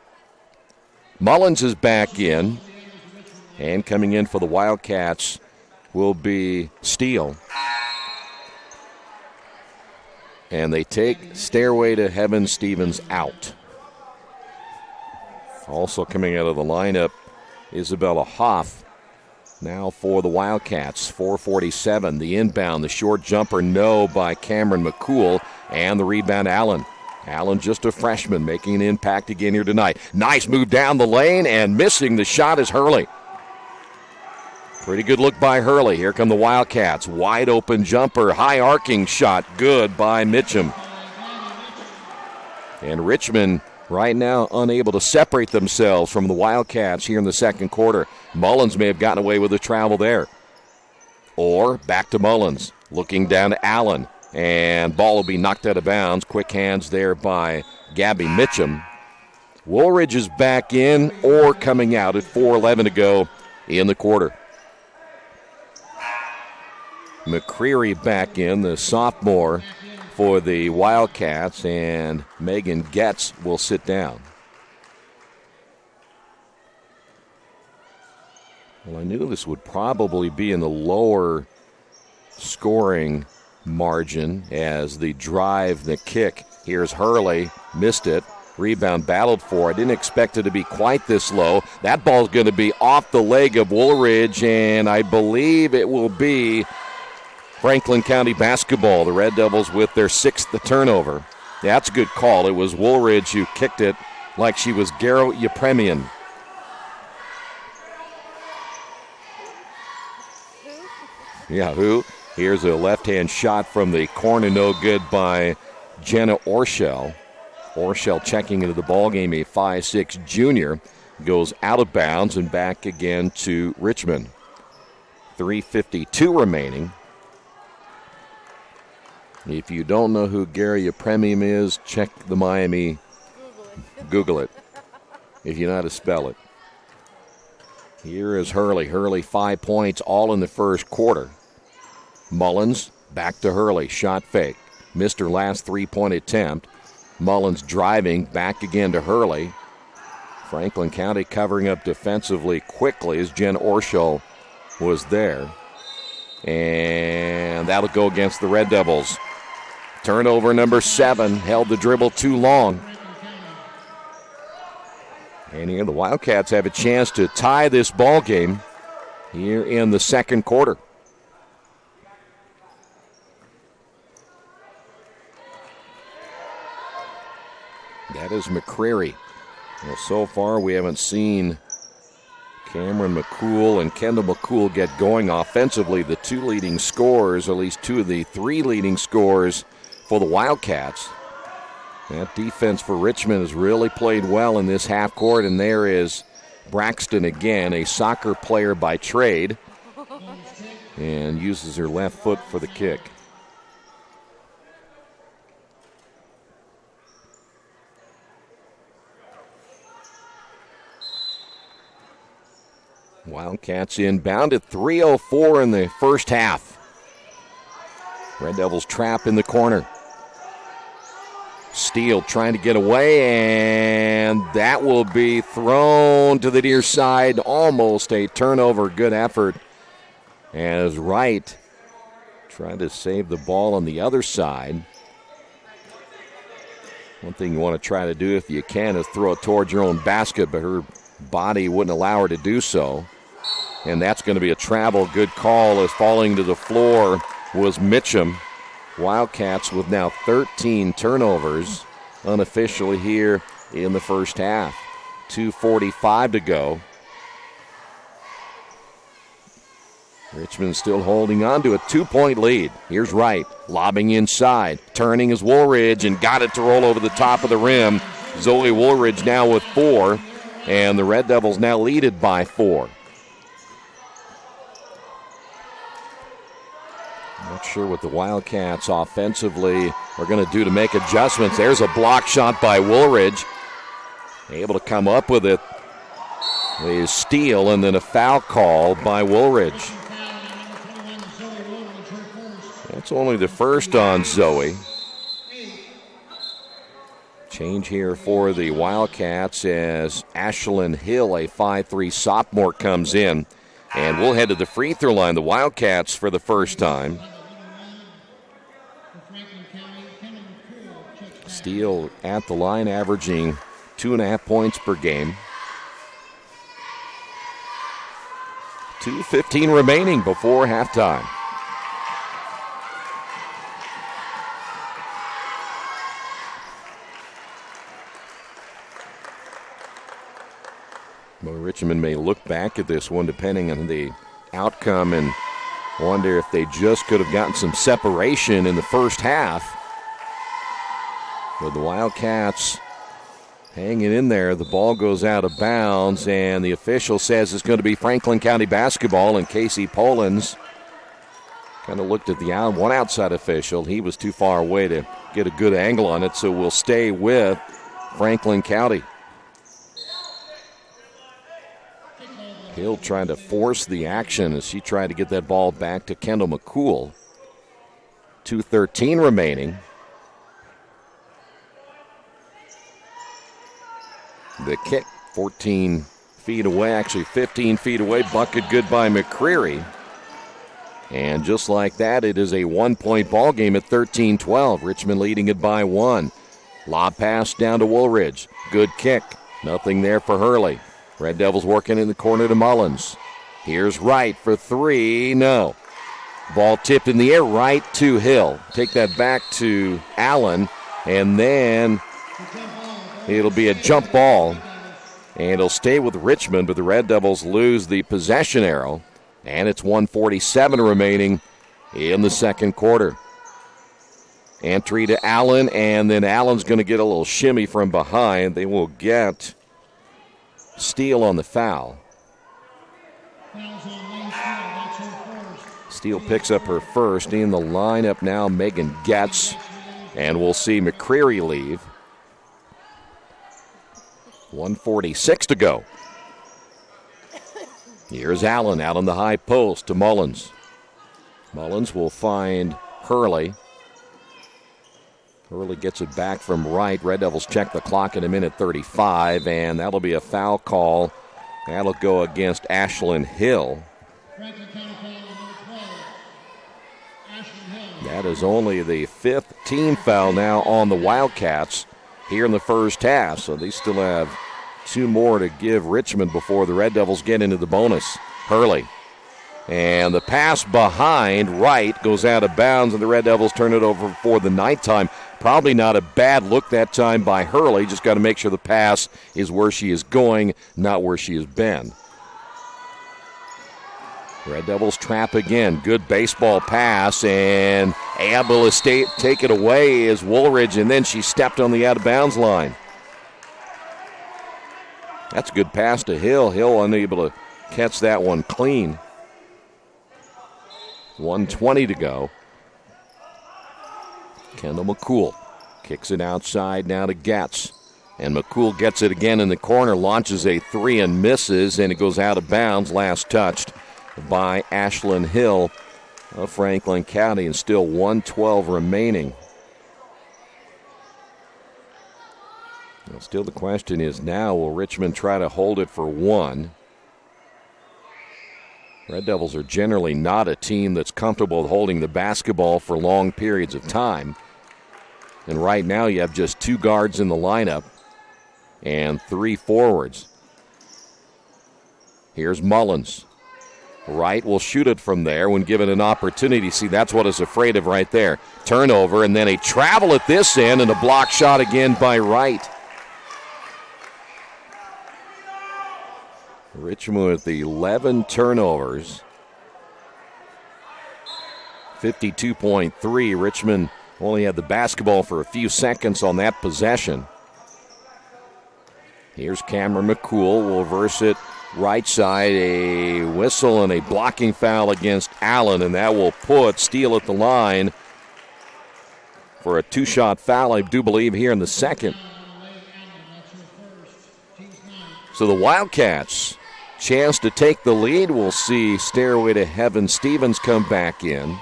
Mullins is back in. And coming in for the Wildcats will be Steele. And they take Stairway to Heaven Stevens out. Also coming out of the lineup, Isabella Hoff. Now for the Wildcats, 4:47. The inbound, the short jumper, no by Cameron McCool. And the rebound, Allen. Allen, just a freshman, making an impact again here tonight. Nice move down the lane, and missing the shot is Hurley. Pretty good look by Hurley. Here come the Wildcats. Wide open jumper, high arcing shot, good by Mitchum. And Richmond right now unable to separate themselves from the Wildcats here in the second quarter. Mullins may have gotten away with the travel there. Or back to Mullins, looking down to Allen. And ball will be knocked out of bounds. Quick hands there by Gabby Mitchum. Woolridge is back in or coming out at 4:11 to go in the quarter. McCreary back in, the sophomore for the Wildcats, and Megan Getz will sit down. Well, I knew this would probably be in the lower scoring margin as the drive, the kick. Here's Hurley, missed it. rebound battled for. I didn't expect it to be quite this low. That ball's going to be off the leg of Woolridge, and I believe it will be Franklin County basketball. The Red Devils with their 6th turnover. Yeah, that's a good call. It was Woolridge who kicked it like she was Garo Yepremian. Yeah, who? Here's a left-hand shot from the corner, no good by Jenna Orshell. Orshell checking into the ballgame, a 5'6" junior, goes out of bounds and back again to Richmond. 3:52 remaining. If you don't know who Gary Yepremian is, check the Miami. Google it if you know how to spell it. Here is Hurley. Hurley 5 points all in the first quarter. Mullins back to Hurley. Shot fake. Missed her last 3-point attempt. Mullins driving back again to Hurley. Franklin County covering up defensively quickly as Jen Orshall was there. And that'll go against the Red Devils. Turnover number 7. Held the dribble too long. And here the Wildcats have a chance to tie this ball game here in the second quarter. That is McCreary. Well, so far we haven't seen Cameron McCool and Kendall McCool get going offensively. The 2 leading scorers, at least 2 of the 3 leading scorers for the Wildcats. That defense for Richmond has really played well in this half court, and there is Braxton again, a soccer player by trade, and uses her left foot for the kick. Wildcats inbound at 3:04 in the first half. Red Devils trap in the corner. Steele trying to get away, and that will be thrown to the near side. Almost a turnover. Good effort. As Wright trying to save the ball on the other side. One thing you want to try to do if you can is throw it towards your own basket, but her body wouldn't allow her to do so. And that's going to be a travel. Good call as falling to the floor was Mitchum. Wildcats with now 13 turnovers unofficially here in the first half. 2:45 to go. Richmond still holding on to a 2-point lead. Here's Wright, lobbing inside. Turning is Woolridge and got it to roll over the top of the rim. Zoe Woolridge now with 4, and the Red Devils now leaded by 4. Not sure what the Wildcats offensively are going to do to make adjustments. There's a block shot by Woolridge. Able to come up with it. A steal and then a foul call by Woolridge. That's only the first on Zoe. Change here for the Wildcats as Ashlyn Hill, a 5'3" sophomore, comes in. And we'll head to the free throw line. The Wildcats for the first time. Steele at the line, averaging 2.5 points per game. 2:15 remaining before halftime. Well, Richmond may look back at this one depending on the outcome and wonder if they just could have gotten some separation in the first half. But the Wildcats hanging in there. The ball goes out of bounds, and the official says it's going to be Franklin County basketball, and Casey Polans kind of looked at the one outside official. He was too far away to get a good angle on it, so we'll stay with Franklin County. Hill trying to force the action as she tried to get that ball back to Kendall McCool. 2:13 remaining. The kick 14 feet away, actually 15 feet away. Bucket good by McCreary. And just like that, it is a 1-point ball game at 13-12. Richmond leading it by 1. Lob pass down to Woolridge. Good kick. Nothing there for Hurley. Red Devils working in the corner to Mullins. Here's Wright for three. No. Ball tipped in the air right to Hill. Take that back to Allen, and then it'll be a jump ball, and it'll stay with Richmond, but the Red Devils lose the possession arrow, and it's 1:47 remaining in the second quarter. Entry to Allen, and then Allen's going to get a little shimmy from behind. They will get Steele on the foul. Steele picks up her first. In the lineup now, Megan Getz, and we'll see McCreary leave. 1:46 to go. Here's Allen out on the high post to Mullins. Mullins will find Hurley. Hurley gets it back from Wright. Red Devils check the clock at 1:35, and that'll be a foul call. That'll go against Ashlyn Hill. That is only the fifth team foul now on the Wildcats here in the first half, so they still have two more to give Richmond before the Red Devils get into the bonus. Hurley. And the pass behind Wright goes out of bounds, and the Red Devils turn it over for the ninth time. Probably not a bad look that time by Hurley. Just got to make sure the pass is where she is going, not where she has been. Red Devils trap again. Good baseball pass, and able to take it away is Woolridge, and then she stepped on the out-of-bounds line. That's a good pass to Hill. Hill unable to catch that one clean. 1:20 to go. Kendall McCool kicks it outside now to Getz. And McCool gets it again in the corner, launches a three and misses, and it goes out of bounds. Last touched by Ashlyn Hill of Franklin County, and still 1:12 remaining. Well, still the question is now, will Richmond try to hold it for one? Red Devils are generally not a team that's comfortable with holding the basketball for long periods of time. And right now you have just two guards in the lineup and three forwards. Here's Mullins. Wright will shoot it from there when given an opportunity. See, that's what is afraid of right there. Turnover, and then a travel at this end, and a block shot again by Wright. Richmond with the 11 turnovers. 52.3. Richmond only had the basketball for a few seconds on that possession. Here's Cameron McCool. Will reverse it right side. A whistle and a blocking foul against Allen, and that will put Steele at the line for a two-shot foul, I do believe, here in the second. So the Wildcats, chance to take the lead. We'll see Stairway to Heaven Stevens come back in.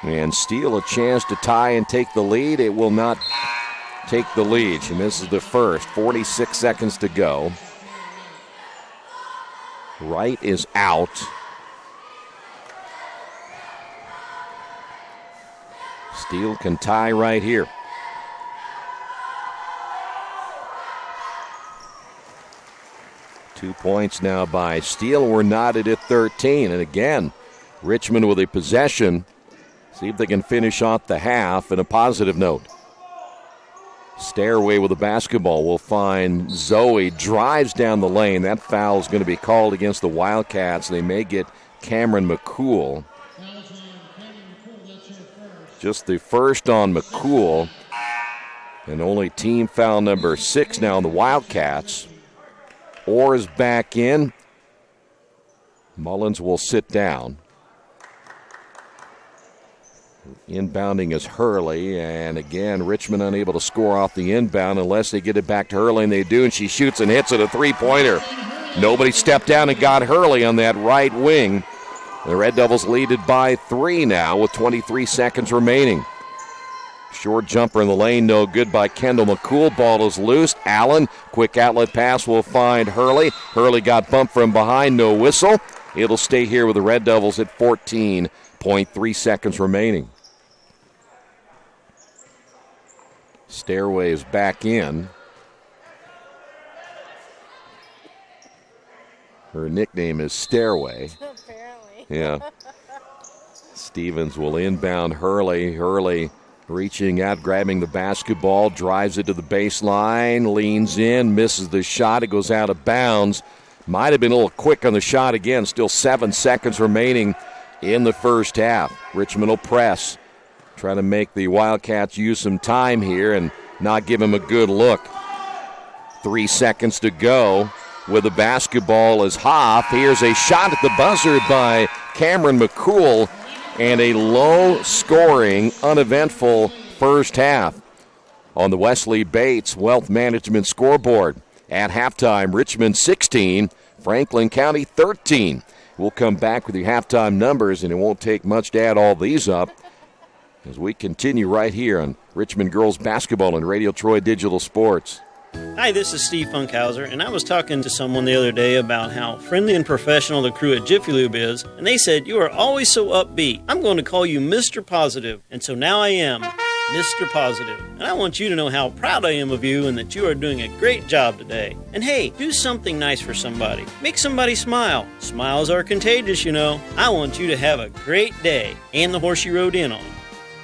And Steele a chance to tie and take the lead. It will not take the lead. She misses the first. 46 seconds to go. Wright is out. Steele can tie right here. Two points now by Steele. We're knotted at 13. And again, Richmond with a possession. See if they can finish off the half in a positive note. Stairway with the basketball. We'll find Zoe. Drives down the lane. That foul is going to be called against the Wildcats. They may get Cameron McCool. Just the first on McCool. And only team foul number 6 now on the Wildcats. Orr is back in. Mullins will sit down. Inbounding is Hurley, and again, Richmond unable to score off the inbound unless they get it back to Hurley, and they do, and she shoots and hits it, a three-pointer. Nobody stepped down and got Hurley on that right wing. The Red Devils lead it by 3 now with 23 seconds remaining. Short jumper in the lane, no good by Kendall McCool. Ball is loose. Allen, quick outlet pass will find Hurley. Hurley got bumped from behind, no whistle. It'll stay here with the Red Devils at 14.3 seconds remaining. Stairway is back in. Her nickname is Stairway. Apparently. Yeah. Stevens will inbound Hurley. Hurley reaching out, grabbing the basketball, drives it to the baseline, leans in, misses the shot. It goes out of bounds. Might have been a little quick on the shot again. Still 7 seconds remaining in the first half. Richmond will press. Trying to make the Wildcats use some time here and not give them a good look. 3 seconds to go. With the basketball is Hoff. Here's a shot at the buzzer by Cameron McCool, and a low-scoring, uneventful first half on the Wesley Bates Wealth Management scoreboard. At halftime, Richmond 16, Franklin County 13. We'll come back with your halftime numbers, and it won't take much to add all these up as we continue right here on Richmond Girls Basketball and Radio Troy Digital Sports. Hi, this is Steve Funkhauser, and I was talking to someone the other day about how friendly and professional the crew at Jiffy Lube is, and they said, "You are always so upbeat. I'm going to call you Mr. Positive." And so now I am Mr. Positive. And I want you to know how proud I am of you and that you are doing a great job today. And hey, do something nice for somebody. Make somebody smile. Smiles are contagious, you know. I want you to have a great day and the horse you rode in on.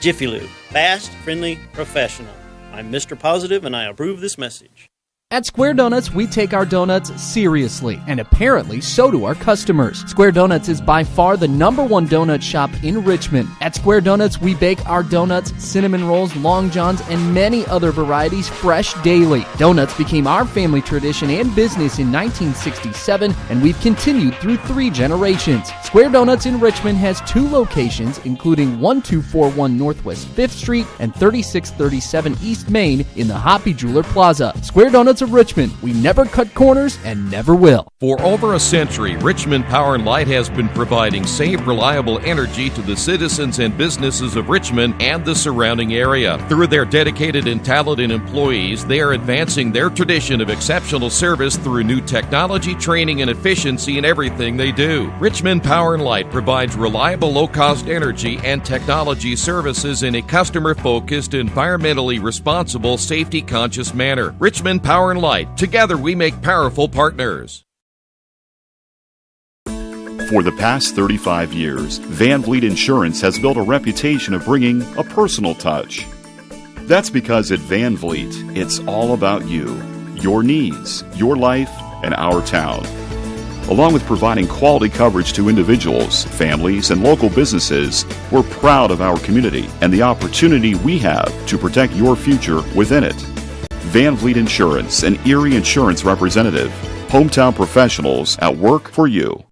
Jiffy Lube. Fast, friendly, professional. I'm Mr. Positive, and I approve this message. At Square Donuts, we take our donuts seriously, and apparently so do our customers. Square Donuts is by far the #1 donut shop in Richmond. At Square Donuts, we bake our donuts, cinnamon rolls, long johns, and many other varieties fresh daily. Donuts became our family tradition and business in 1967, and we've continued through 3 generations. Square Donuts in Richmond has 2 locations, including 1241 Northwest 5th Street and 3637 East Main in the Hoppy Jeweler Plaza. Square Donuts of Richmond. We never cut corners and never will. For over a century, Richmond Power and Light has been providing safe, reliable energy to the citizens and businesses of Richmond and the surrounding area. Through their dedicated and talented employees, they are advancing their tradition of exceptional service through new technology, training, and efficiency in everything they do. Richmond Power and Light provides reliable, low-cost energy and technology services in a customer-focused, environmentally responsible, safety-conscious manner. Richmond Power and Light. Together we make powerful partners. For the past 35 years, Van Vliet Insurance has built a reputation of bringing a personal touch. That's because at Van Vliet, it's all about you, your needs, your life, and our town. Along with providing quality coverage to individuals, families, and local businesses, we're proud of our community and the opportunity we have to protect your future within it. Van Vliet Insurance, an Erie Insurance representative. Hometown professionals at work for you.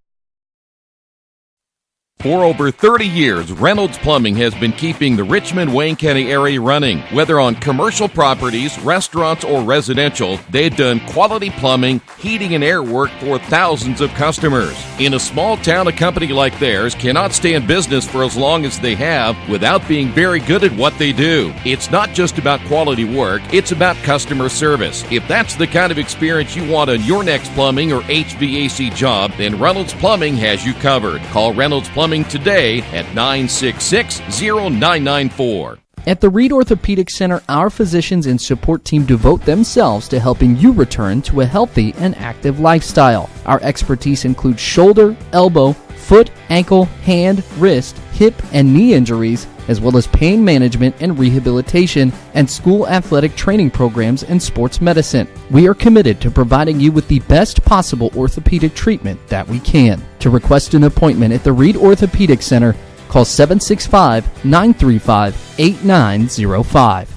For over 30 years, Reynolds Plumbing has been keeping the Richmond-Wayne County area running. Whether on commercial properties, restaurants, or residential, they've done quality plumbing, heating, and air work for thousands of customers. In a small town, a company like theirs cannot stay in business for as long as they have without being very good at what they do. It's not just about quality work, it's about customer service. If that's the kind of experience you want on your next plumbing or HVAC job, then Reynolds Plumbing has you covered. Call Reynolds Plumbing today at 966-0994. At the Reed Orthopedic Center, our physicians and support team devote themselves to helping you return to a healthy and active lifestyle. Our expertise includes shoulder, elbow, foot, ankle, hand, wrist, hip, and knee injuries, as well as pain management and rehabilitation, and school athletic training programs and sports medicine. We are committed to providing you with the best possible orthopedic treatment that we can. To request an appointment at the Reed Orthopedic Center, call 765-935-8905.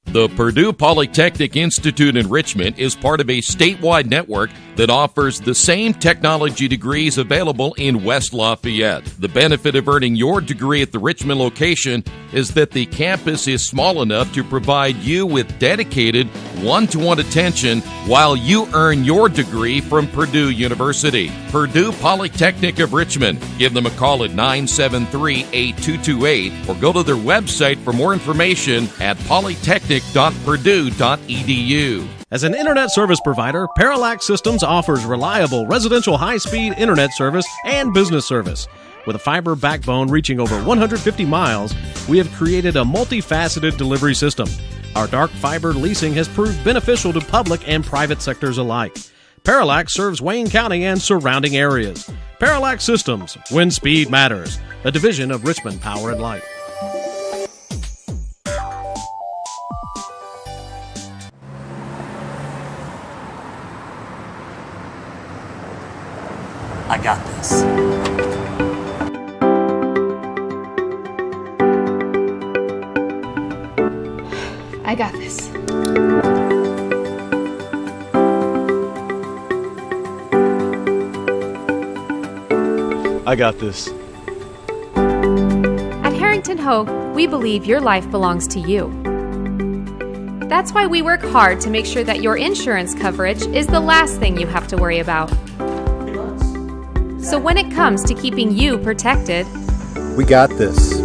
The Purdue Polytechnic Institute in Richmond is part of a statewide network that offers the same technology degrees available in West Lafayette. The benefit of earning your degree at the Richmond location is that the campus is small enough to provide you with dedicated one-to-one attention while you earn your degree from Purdue University. Purdue Polytechnic of Richmond. Give them a call at 973-8228 or go to their website for more information at polytechnic.purdue.edu. As an internet service provider, Parallax Systems offers reliable residential high-speed internet service and business service. With a fiber backbone reaching over 150 miles, we have created a multifaceted delivery system. Our dark fiber leasing has proved beneficial to public and private sectors alike. Parallax serves Wayne County and surrounding areas. Parallax Systems, when speed matters, a division of Richmond Power and Light. I got this. I got this. I got this. At Harrington Hogue, we believe your life belongs to you. That's why we work hard to make sure that your insurance coverage is the last thing you have to worry about. So when it comes to keeping you protected, We got this.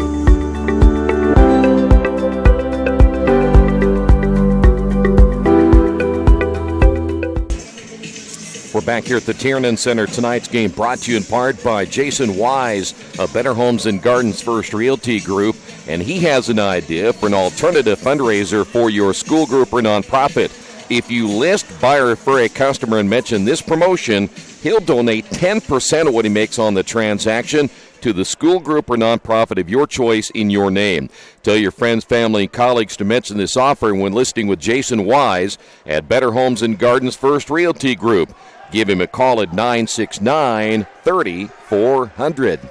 We're back here at the Tiernan Center. Tonight's game brought to you in part by Jason Wise of Better Homes and Gardens First Realty Group, and he has an idea for an alternative fundraiser for your school group or nonprofit. If you list, buy, or refer a customer and mention this promotion, he'll donate 10% of what he makes on the transaction to the school group or nonprofit of your choice in your name. Tell your friends, family, and colleagues to mention this offer when listing with Jason Wise at Better Homes and Gardens First Realty Group. Give him a call at 969-3400.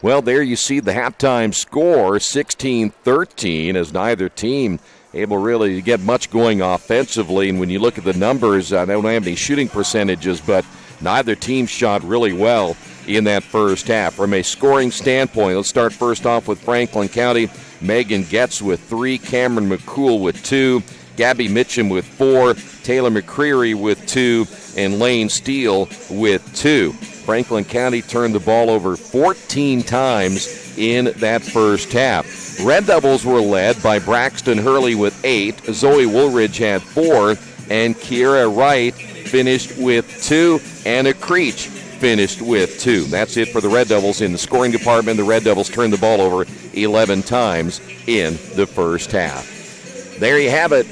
Well, there you see the halftime score, 16-13, as neither team able really to get much going offensively. And when you look at the numbers, I don't have any shooting percentages, but neither team shot really well in that first half. From a scoring standpoint, let's start first off with Franklin County. Megan Getz with 3, Cameron McCool with 2, Gabby Mitchum with 4, Taylor McCreary with 2, and Lane Steele with 2. Franklin County turned the ball over 14 times in that first half. Red Devils were led by Braxton Hurley with 8, Zoe Woolridge had 4, and Kiera Wright finished with 2, Anna Creech finished with 2. That's it for the Red Devils in the scoring department. The Red Devils turned the ball over 11 times in the first half. There you have it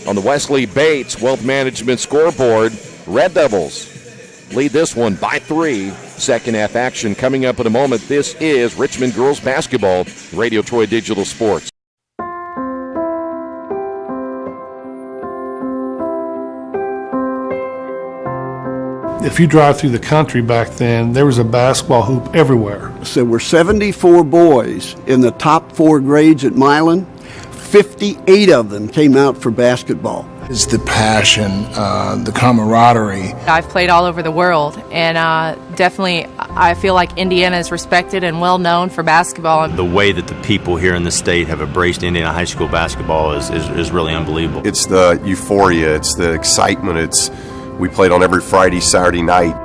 on the Wesley Bates Wealth Management scoreboard. Red Devils lead this one by 3. Second half action coming up in a moment. This is Richmond Girls Basketball, Radio Troy Digital Sports. If you drive through the country back then, there was a basketball hoop everywhere. So there were 74 boys in the top 4 grades at Milan. 58 of them came out for basketball. It's the passion, the camaraderie. I've played all over the world, and definitely I feel like Indiana is respected and well known for basketball. The way that the people here in the state have embraced Indiana high school basketball is really unbelievable. It's the euphoria, it's the excitement, we played on every Friday, Saturday night.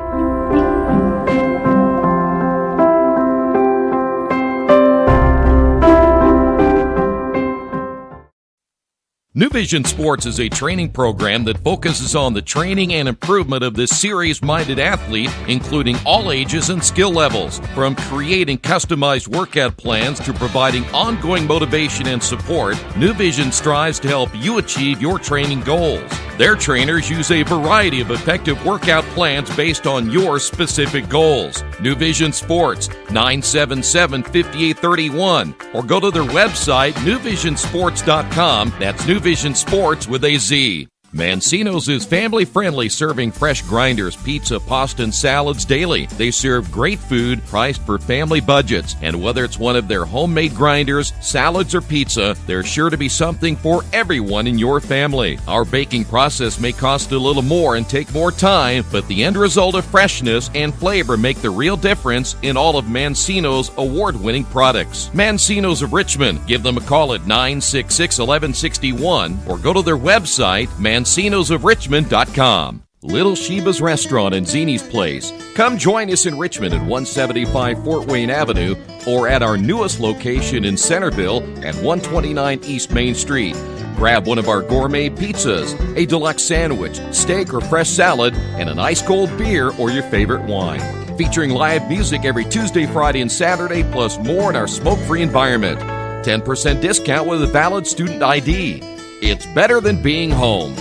New Vision Sports is a training program that focuses on the training and improvement of this serious-minded athlete, including all ages and skill levels. From creating customized workout plans to providing ongoing motivation and support, New Vision strives to help you achieve your training goals. Their trainers use a variety of effective workout plans based on your specific goals. New Vision Sports, 977-5831, or go to their website, newvisionsports.com. That's New Vision Sports with a Z. Mancino's is family-friendly, serving fresh grinders, pizza, pasta, and salads daily. They serve great food priced for family budgets. And whether it's one of their homemade grinders, salads, or pizza, there's sure to be something for everyone in your family. Our baking process may cost a little more and take more time, but the end result of freshness and flavor make the real difference in all of Mancino's award-winning products. Mancino's of Richmond. Give them a call at 966-1161 or go to their website, mancinosofrichmond.com. Little Sheba's Restaurant and Zini's Place. Come join us in Richmond at 175 Fort Wayne Avenue or at our newest location in Centerville at 129 East Main Street. Grab one of our gourmet pizzas, a deluxe sandwich, steak or fresh salad, and an ice-cold beer or your favorite wine. Featuring live music every Tuesday, Friday, and Saturday, plus more in our smoke-free environment. 10% discount with a valid student ID. It's better than being home.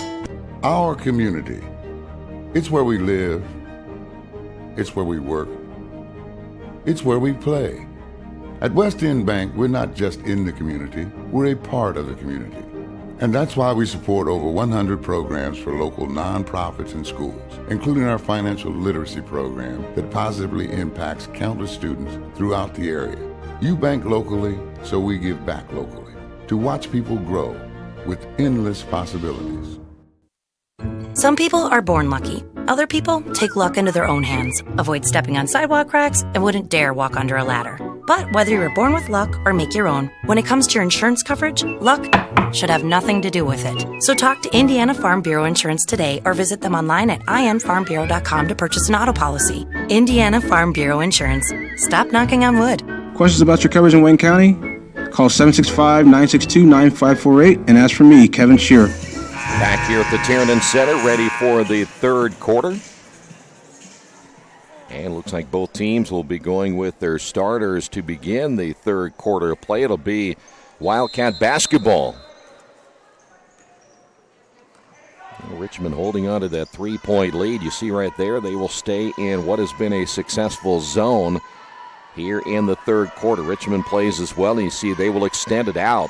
Our community. It's where we live. It's where we work. It's where we play. At West End Bank, we're not just in the community, we're a part of the community. And that's why we support over 100 programs for local nonprofits and schools, including our financial literacy program that positively impacts countless students throughout the area. You bank locally, so we give back locally to watch people grow with endless possibilities. Some people are born lucky. Other people take luck into their own hands, avoid stepping on sidewalk cracks, and wouldn't dare walk under a ladder. But whether you're born with luck or make your own, when it comes to your insurance coverage, luck should have nothing to do with it. So talk to Indiana Farm Bureau Insurance today or visit them online at infarmbureau.com to purchase an auto policy. Indiana Farm Bureau Insurance. Stop knocking on wood. Questions about your coverage in Wayne County? Call 765-962-9548 and ask for me, Kevin Shearer. Back here at the Tiernan Center, ready for the third quarter. And it looks like both teams will be going with their starters to begin the third quarter of play. It'll be Wildcat basketball. Richmond holding on to that three-point lead. You see right there, they will stay in what has been a successful zone here in the third quarter. Richmond plays as well, and you see they will extend it out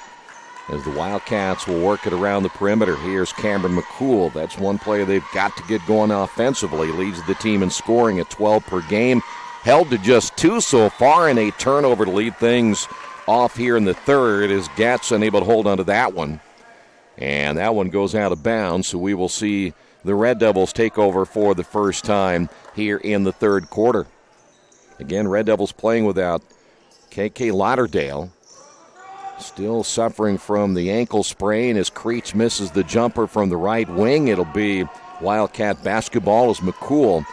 as the Wildcats will work it around the perimeter. Here's Cameron McCool. That's one player they've got to get going offensively. Leads the team in scoring at 12 per game. Held to just 2 so far, and a turnover to lead things off here in the third as Gatz unable to hold on to that one. And that one goes out of bounds, so we will see the Red Devils take over for the first time here in the third quarter. Again, Red Devils playing without KK Lauderdale. Still suffering from the ankle sprain as Creech misses the jumper from the right wing. It'll be Wildcat basketball as McCool.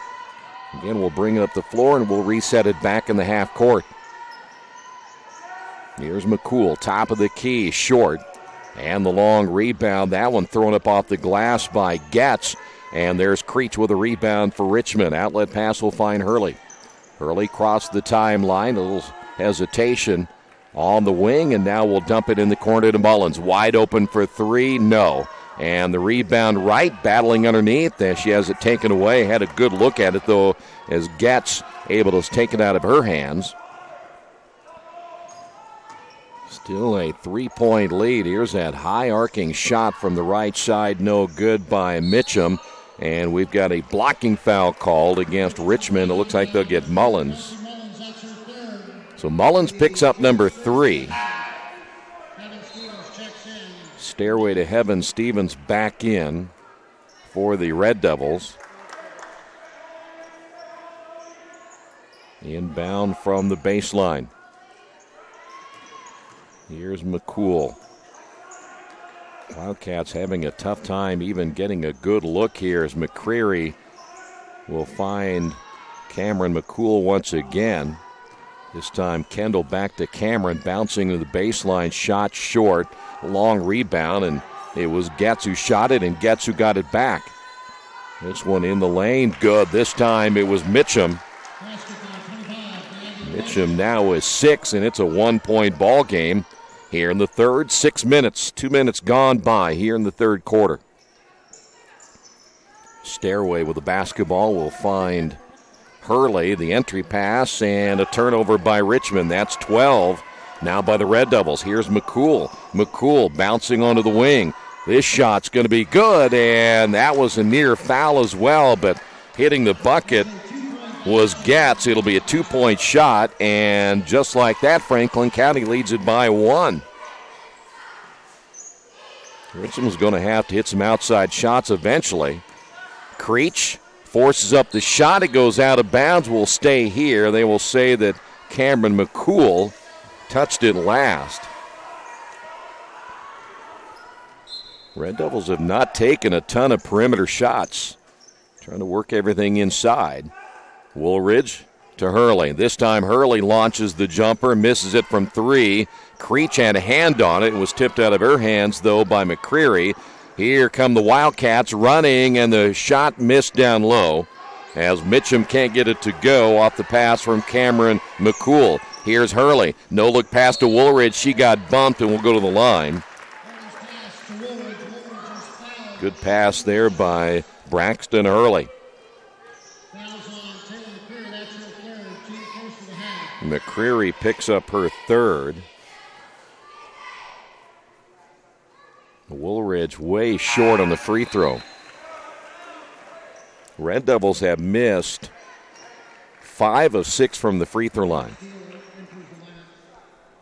Again, we'll bring it up the floor and we'll reset it back in the half court. Here's McCool, top of the key, short. And the long rebound, that one thrown up off the glass by Getz. And there's Creech with a rebound for Richmond. Outlet pass will find Hurley. Hurley crossed the timeline, a little hesitation on the wing, and now we'll dump it in the corner to Mullins. Wide open for three, no. And the rebound right, battling underneath. There she has it taken away. Had a good look at it, though, as Getz able to take it out of her hands. Still a three-point lead. Here's that high-arcing shot from the right side. No good by Mitchum. And we've got a blocking foul called against Richmond. It looks like they'll get Mullins. So Mullins picks up number 3. Stairway to Heaven, Stevens back in for the Red Devils. Inbound from the baseline. Here's McCool. Wildcats having a tough time even getting a good look here as McCreary will find Cameron McCool once again. This time Kendall back to Cameron, bouncing to the baseline, shot short, long rebound, and it was Getz who shot it and Getz who got it back. This one in the lane, good. This time it was Mitchum. Mitchum now is 6, and it's a 1-point ball game here in the third. 6 minutes, 2 minutes gone by here in the third quarter. Stairway with the basketball will find Hurley, the entry pass, and a turnover by Richmond. That's 12 now by the Red Devils. Here's McCool. McCool bouncing onto the wing. This shot's going to be good, and that was a near foul as well, but hitting the bucket was Gatz. It'll be a 2-point shot, and just like that, Franklin County leads it by 1. Richmond's going to have to hit some outside shots eventually. Creech forces up the shot. It goes out of bounds. Will stay here. They will say that Cameron McCool touched it last. Red Devils have not taken a ton of perimeter shots. Trying to work everything inside. Woolridge to Hurley. This time Hurley launches the jumper, misses it from 3. Creech had a hand on it and was tipped out of her hands, though, by McCreary. Here come the Wildcats running, and the shot missed down low as Mitchum can't get it to go off the pass from Cameron McCool. Here's Hurley. No look pass to Woolridge. She got bumped and will go to the line. Good pass there by Braxton Hurley. McCreary picks up her third. Woolridge way short on the free throw. Red Devils have missed 5 of 6 from the free throw line.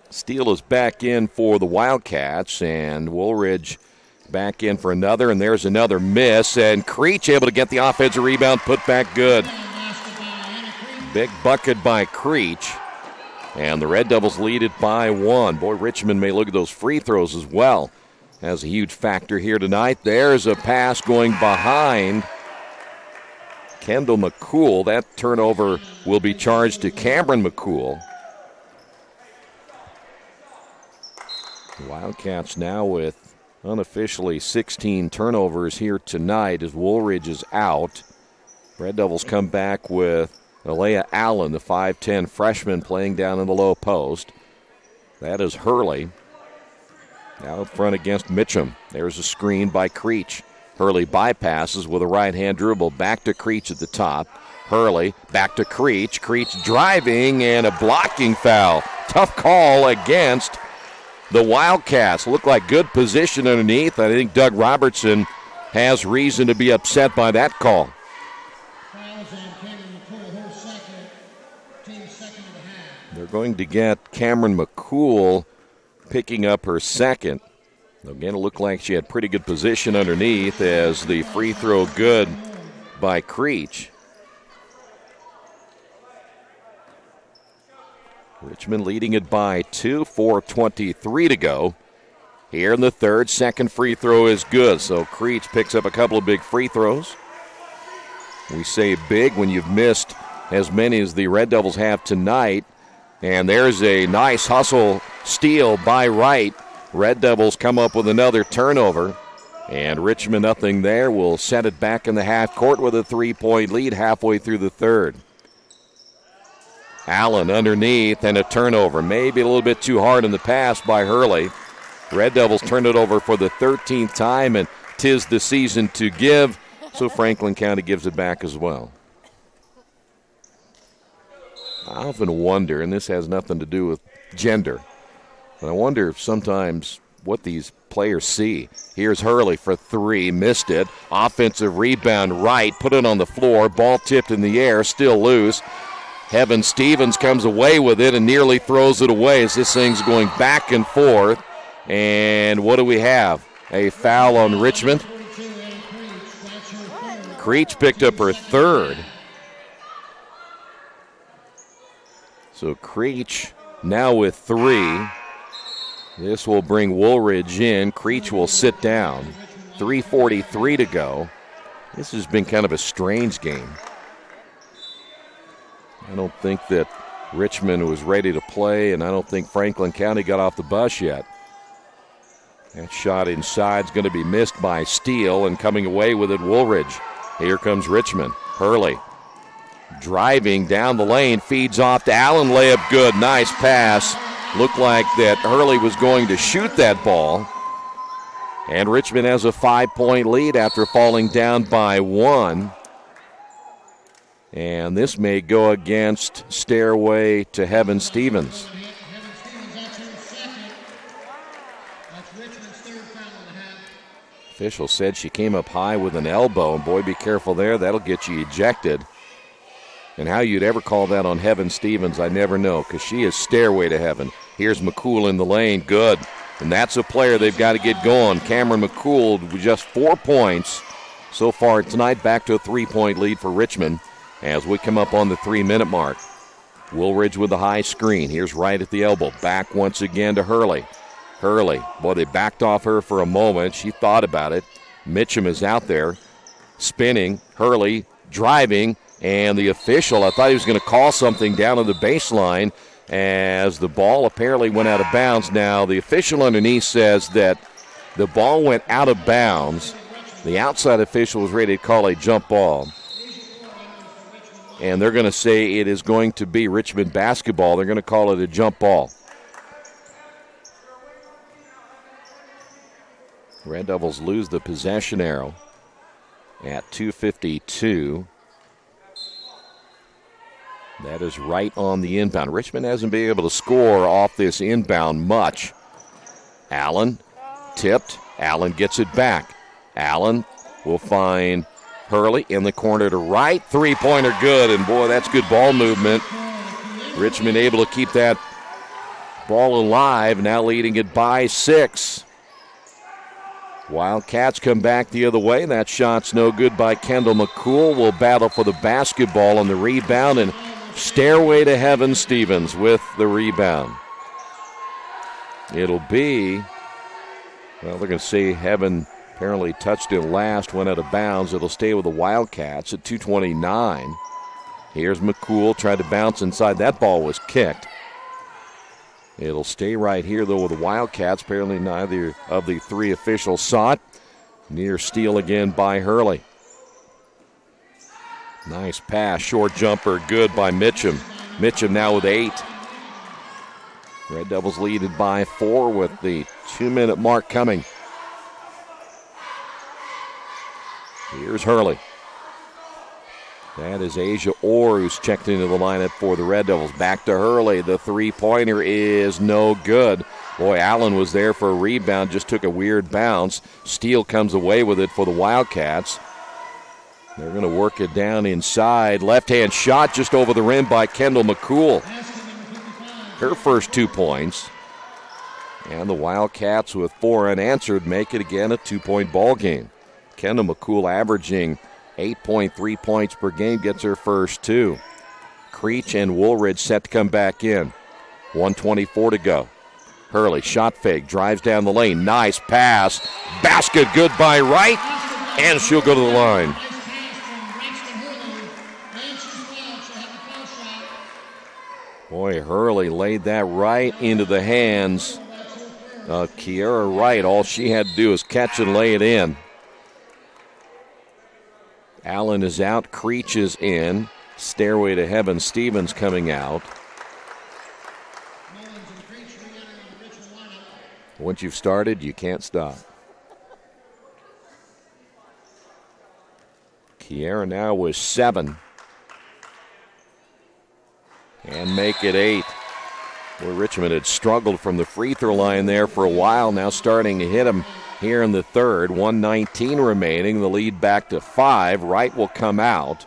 Steele is back in for the Wildcats, and Woolridge back in for another, and there's another miss, and Creech able to get the offensive rebound, put back good. Big bucket by Creech, and the Red Devils lead it by 1. Boy, Richmond may look at those free throws as well as a huge factor here tonight. There's a pass going behind Kendall McCool. That turnover will be charged to Cameron McCool. The Wildcats now with unofficially 16 turnovers here tonight as Woolridge is out. Red Devils come back with Alea Allen, the 5'10 freshman, playing down in the low post. That is Hurley. Out front against Mitchum. There's a screen by Creech. Hurley bypasses with a right-hand dribble. Back to Creech at the top. Hurley back to Creech. Creech driving and a blocking foul. Tough call against the Wildcats. Looked like good position underneath. I think Doug Robertson has reason to be upset by that call. They're going to get Cameron McCool picking up her second. Again, it looked like she had pretty good position underneath as the free throw good by Creech. Richmond leading it by 2, 4:23 to go. Here in the third, second free throw is good, so Creech picks up a couple of big free throws. We say big when you've missed as many as the Red Devils have tonight. And there's a nice hustle steal by Wright. Red Devils come up with another turnover. And Richmond nothing there will set it back in the half court with a 3-point lead halfway through the third. Allen underneath and a turnover. Maybe a little bit too hard in the pass by Hurley. Red Devils turn it over for the 13th time, and 'tis the season to give. So Franklin County gives it back as well. I often wonder, and this has nothing to do with gender, but I wonder if sometimes what these players see. Here's Hurley for 3, missed it. Offensive rebound right, put it on the floor, ball tipped in the air, still loose. Heaven Stevens comes away with it and nearly throws it away as this thing's going back and forth. And what do we have? A foul on Richmond. Creech picked up her third. So Creech now with 3. This will bring Woolridge in. Creech will sit down. 3:43 to go. This has been kind of a strange game. I don't think that Richmond was ready to play, and I don't think Franklin County got off the bus yet. That shot inside is going to be missed by Steele, and coming away with it, Woolridge. Here comes Richmond. Hurley driving down the lane, feeds off to Allen, layup good, nice pass. Looked like that Hurley was going to shoot that ball. And Richmond has a 5-point lead after falling down by 1. And this may go against Stairway to Heaven Stevens. Official said she came up high with an elbow, and boy, be careful there. That'll get you ejected. And how you'd ever call that on Heaven Stevens, I never know, because she is Stairway to Heaven. Here's McCool in the lane, good. And that's a player they've got to get going. Cameron McCool with just 4 points so far tonight, back to a 3-point lead for Richmond as we come up on the 3-minute mark. Woolridge with the high screen. Here's Wright at the elbow. Back once again to Hurley. Hurley, boy, they backed off her for a moment. She thought about it. Mitchum is out there spinning. Hurley driving. And the official, I thought he was going to call something down on the baseline as the ball apparently went out of bounds. Now, the official underneath says that the ball went out of bounds. The outside official was ready to call a jump ball. And they're going to say it is going to be Richmond basketball. They're going to call it a jump ball. Red Devils lose the possession arrow at 2:52. That is right on the inbound. Richmond hasn't been able to score off this inbound much. Allen tipped. Allen gets it back. Allen will find Hurley in the corner to right. Three-pointer good, and boy, that's good ball movement. Richmond able to keep that ball alive, now leading it by 6. Wildcats come back the other way. That shot's no good by Kendall McCool. Will battle for the basketball on the rebound, and Stairway to Heaven Stevens with the rebound. It'll be, well, they're going to say Heaven apparently touched it last, went out of bounds. It'll stay with the Wildcats at 2:29. Here's McCool, tried to bounce inside. That ball was kicked. It'll stay right here, though, with the Wildcats. Apparently neither of the three officials saw it. Near steal again by Hurley. Nice pass, short jumper, good by Mitchum. Mitchum now with 8. Red Devils lead it by 4 with the 2-minute mark coming. Here's Hurley. That is Asia Orr who's checked into the lineup for the Red Devils. Back to Hurley. The three-pointer is no good. Boy, Allen was there for a rebound, just took a weird bounce. Steele comes away with it for the Wildcats. They're going to work it down inside. Left-hand shot just over the rim by Kendall McCool. Her first 2 points. And the Wildcats with 4 unanswered make it again a 2-point ball game. Kendall McCool averaging 8.3 points per game, gets her first 2. Creech and Woolridge set to come back in. 1:24 to go. Hurley, shot fake, drives down the lane. Nice pass. Basket good by Wright, and she'll go to the line. Boy, Hurley laid that right into the hands of Kiera Wright. All she had to do was catch and lay it in. Allen is out. Creech is in. Stairway to Heaven. Stevens coming out. Once you've started, you can't stop. Kiera now with 7. And make it 8. Well, Richmond had struggled from the free throw line there for a while. Now starting to hit them here in the third. 1:19 remaining. The lead back to 5. Wright will come out.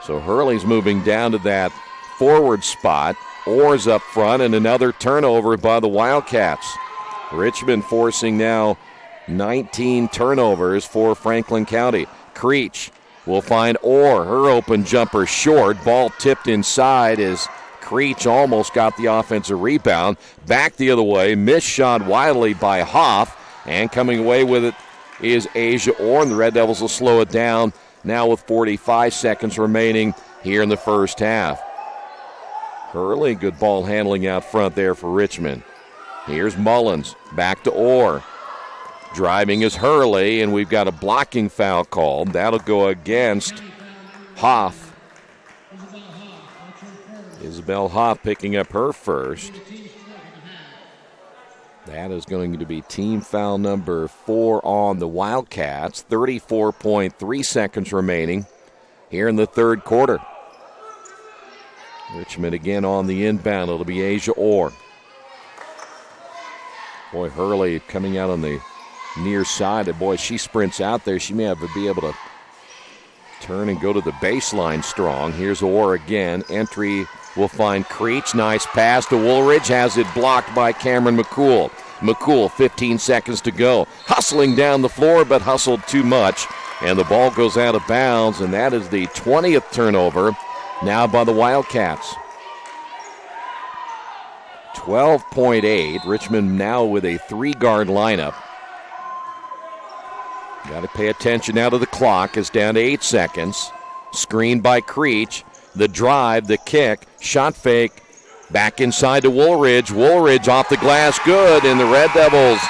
So Hurley's moving down to that forward spot. Orr's up front, and another turnover by the Wildcats. Richmond forcing now 19 turnovers for Franklin County. Creech will find Orr. Her open jumper short. Ball tipped inside as Creech almost got the offensive rebound. Back the other way. Missed shot wildly by Hoff. And coming away with it is Asia Orr. And the Red Devils will slow it down now with 45 seconds remaining here in the first half. Hurley, good ball handling out front there for Richmond. Here's Mullins. Back to Orr. Driving is Hurley, and we've got a blocking foul called. That'll go against Hoff. Isabel Hoff picking up her first. That is going to be team foul number 4 on the Wildcats. 34.3 seconds remaining here in the third quarter. Richmond again on the inbound. It'll be Asia Orr. Boy, Hurley coming out on the near side. And boy, she sprints out there. She may be able to turn and go to the baseline strong. Here's Orr again. Entry will find Creech. Nice pass to Woolridge. Has it blocked by Cameron McCool. McCool, 15 seconds to go. Hustling down the floor, but hustled too much. And the ball goes out of bounds, and that is the 20th turnover now by the Wildcats. 12.8. Richmond now with a 3-guard lineup. Got to pay attention now to the clock. It's down to 8 seconds. Screen by Creech. The drive, the kick, shot fake. Back inside to Woolridge. Woolridge off the glass, good. And the Red Devils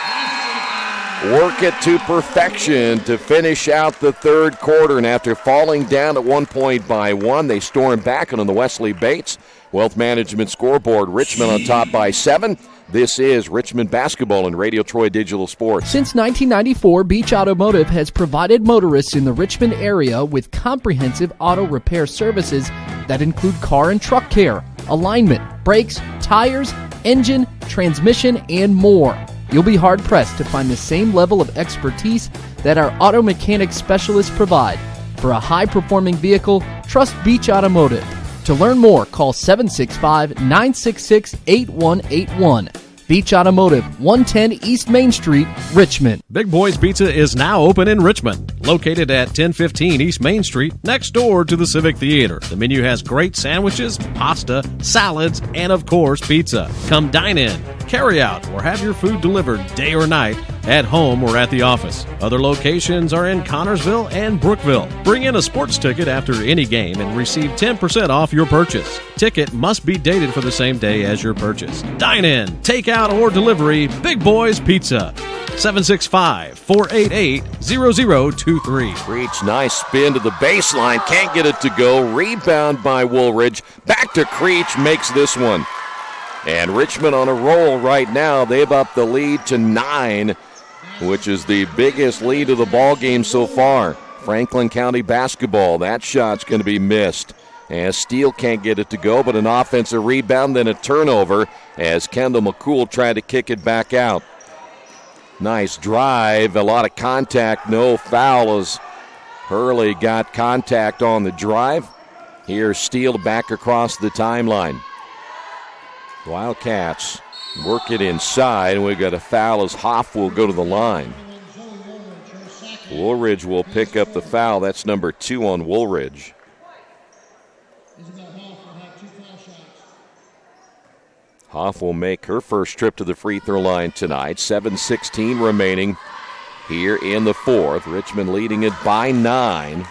work it to perfection to finish out the third quarter. And after falling down at 1 point by 1, they storm back on the Wesley Bates Wealth Management scoreboard. Richmond on top by 7. This is Richmond Basketball and Radio Troy Digital Sports. Since 1994, Beach Automotive has provided motorists in the Richmond area with comprehensive auto repair services that include car and truck care, alignment, brakes, tires, engine, transmission, and more. You'll be hard-pressed to find the same level of expertise that our auto mechanic specialists provide. For a high-performing vehicle, trust Beach Automotive. To learn more, call 765-966-8181. Beach Automotive, 110 East Main Street, Richmond. Big Boys Pizza is now open in Richmond, located at 1015 East Main Street, next door to the Civic Theater. The menu has great sandwiches, pasta, salads, and of course, pizza. Come dine in, carry out, or have your food delivered day or night, at home or at the office. Other locations are in Connorsville and Brookville. Bring in a sports ticket after any game and receive 10% off your purchase. Ticket must be dated for the same day as your purchase. Dine in, take out, or delivery, Big Boys Pizza. 765-488-0023. Reach, nice spin to the baseline. Can't get it to go. Rebound by Woolridge. Back to Creech, makes this one. And Richmond on a roll right now. They've upped the lead to 9, which is the biggest lead of the ball game so far. Franklin County basketball. That shot's going to be missed. As Steele can't get it to go, but an offensive rebound, then a turnover as Kendall McCool tried to kick it back out. Nice drive, a lot of contact, no foul as Hurley got contact on the drive. Here's Steele back across the timeline. Wildcats work it inside, and we've got a foul as Hoff will go to the line. Woolridge will pick up the foul. That's number 2 on Woolridge. Hoff will make her first trip to the free throw line tonight. 7:16 remaining here in the fourth. Richmond leading it by 9.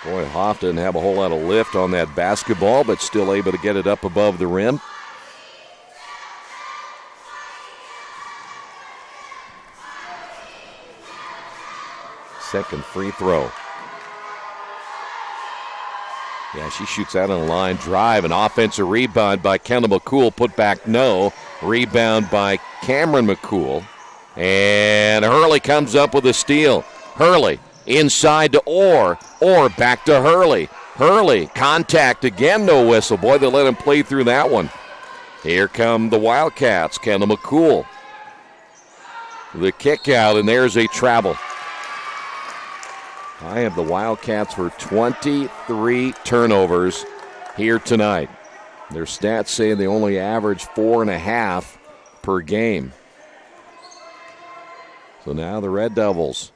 Boy, Hoff didn't have a whole lot of lift on that basketball, but still able to get it up above the rim. Second free throw. Yeah, she shoots out on the line. Drive, an offensive rebound by Kendall McCool. Put back, no. Rebound by Cameron McCool. And Hurley comes up with a steal. Hurley inside to Orr. Orr back to Hurley. Hurley, contact again, no whistle. Boy, they let him play through that one. Here come the Wildcats. Kendall McCool. The kick out, and there's a travel. I have the Wildcats for 23 turnovers here tonight. Their stats say they only average 4.5 per game. So now the Red Devils.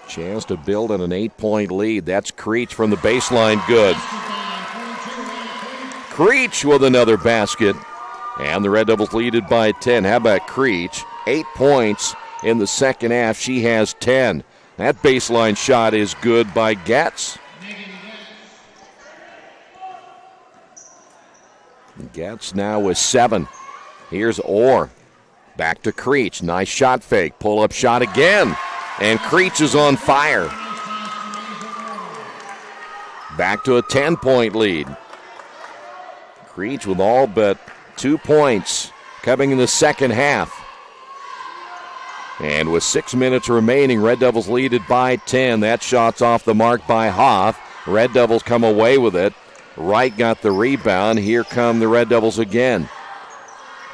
Chance to build on an 8-point lead. That's Creech from the baseline. Good. Creech with another basket. And the Red Devils lead it by 10. How about Creech? 8 points. In the second half, she has 10. That baseline shot is good by Getz. Getz now with 7. Here's Orr. Back to Creech. Nice shot fake. Pull-up shot again. And Creech is on fire. Back to a 10-point lead. Creech with all but 2 points coming in the second half. And with 6 minutes remaining, Red Devils lead it by 10. That shot's off the mark by Hoff. Red Devils come away with it. Wright got the rebound. Here come the Red Devils again.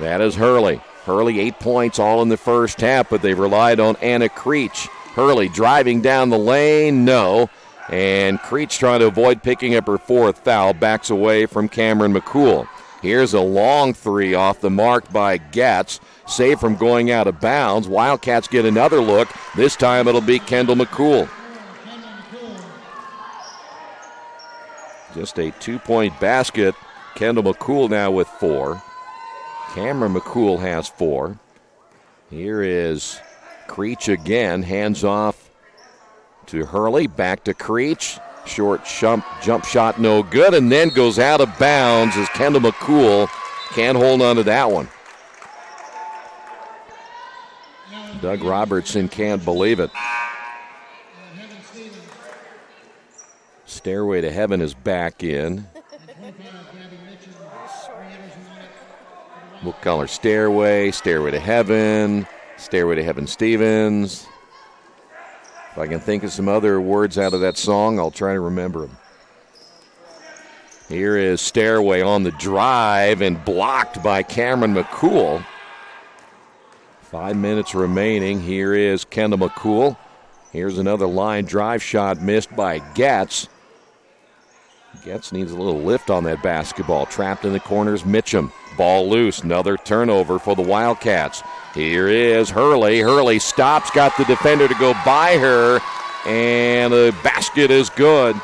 That is Hurley. Hurley 8 points all in the first half, but they've relied on Anna Creech. Hurley driving down the lane, no. And Creech trying to avoid picking up her 4th foul. Backs away from Cameron McCool. Here's a long 3 off the mark by Getz. Saved from going out of bounds. Wildcats get another look. This time it'll be Kendall McCool. Just a 2-point basket. Kendall McCool now with 4. Cameron McCool has 4. Here is Creech again. Hands off to Hurley. Back to Creech. Short jump shot no good, and then goes out of bounds as Kendall McCool can't hold on to that one. Doug Robertson can't believe it. Stairway to Heaven is back in. We'll call her Stairway to Heaven, Stairway to Heaven Stevens. If I can think of some other words out of that song, I'll try to remember them. Here is Stairway on the drive and blocked by Cameron McCool. 5 minutes remaining. Here is Kendall McCool. Here's another line drive shot missed by Getz. Getz needs a little lift on that basketball. Trapped in the corners, Mitchum. Ball loose. Another turnover for the Wildcats. Here is Hurley. Hurley stops, got the defender to go by her, and the basket is good.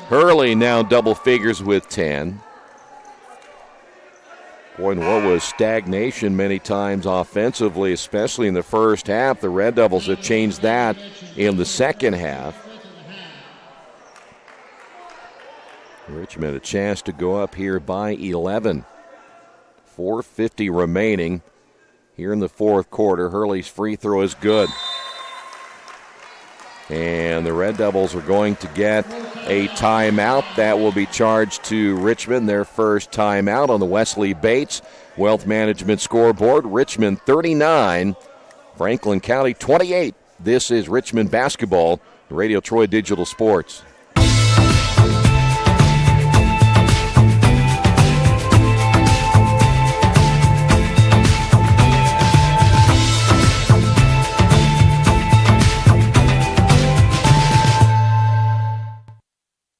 Hurley now double figures with 10. Boy, and what was stagnation many times offensively, especially in the first half. The Red Devils have changed that in the second half. Richmond a chance to go up here by 11. 4:50 remaining here in the fourth quarter. Hurley's free throw is good. And the Red Devils are going to get a timeout. That will be charged to Richmond, their first timeout on the Wesley Bates Wealth Management scoreboard. Richmond 39, Franklin County 28. This is Richmond basketball, Radio Troy Digital Sports.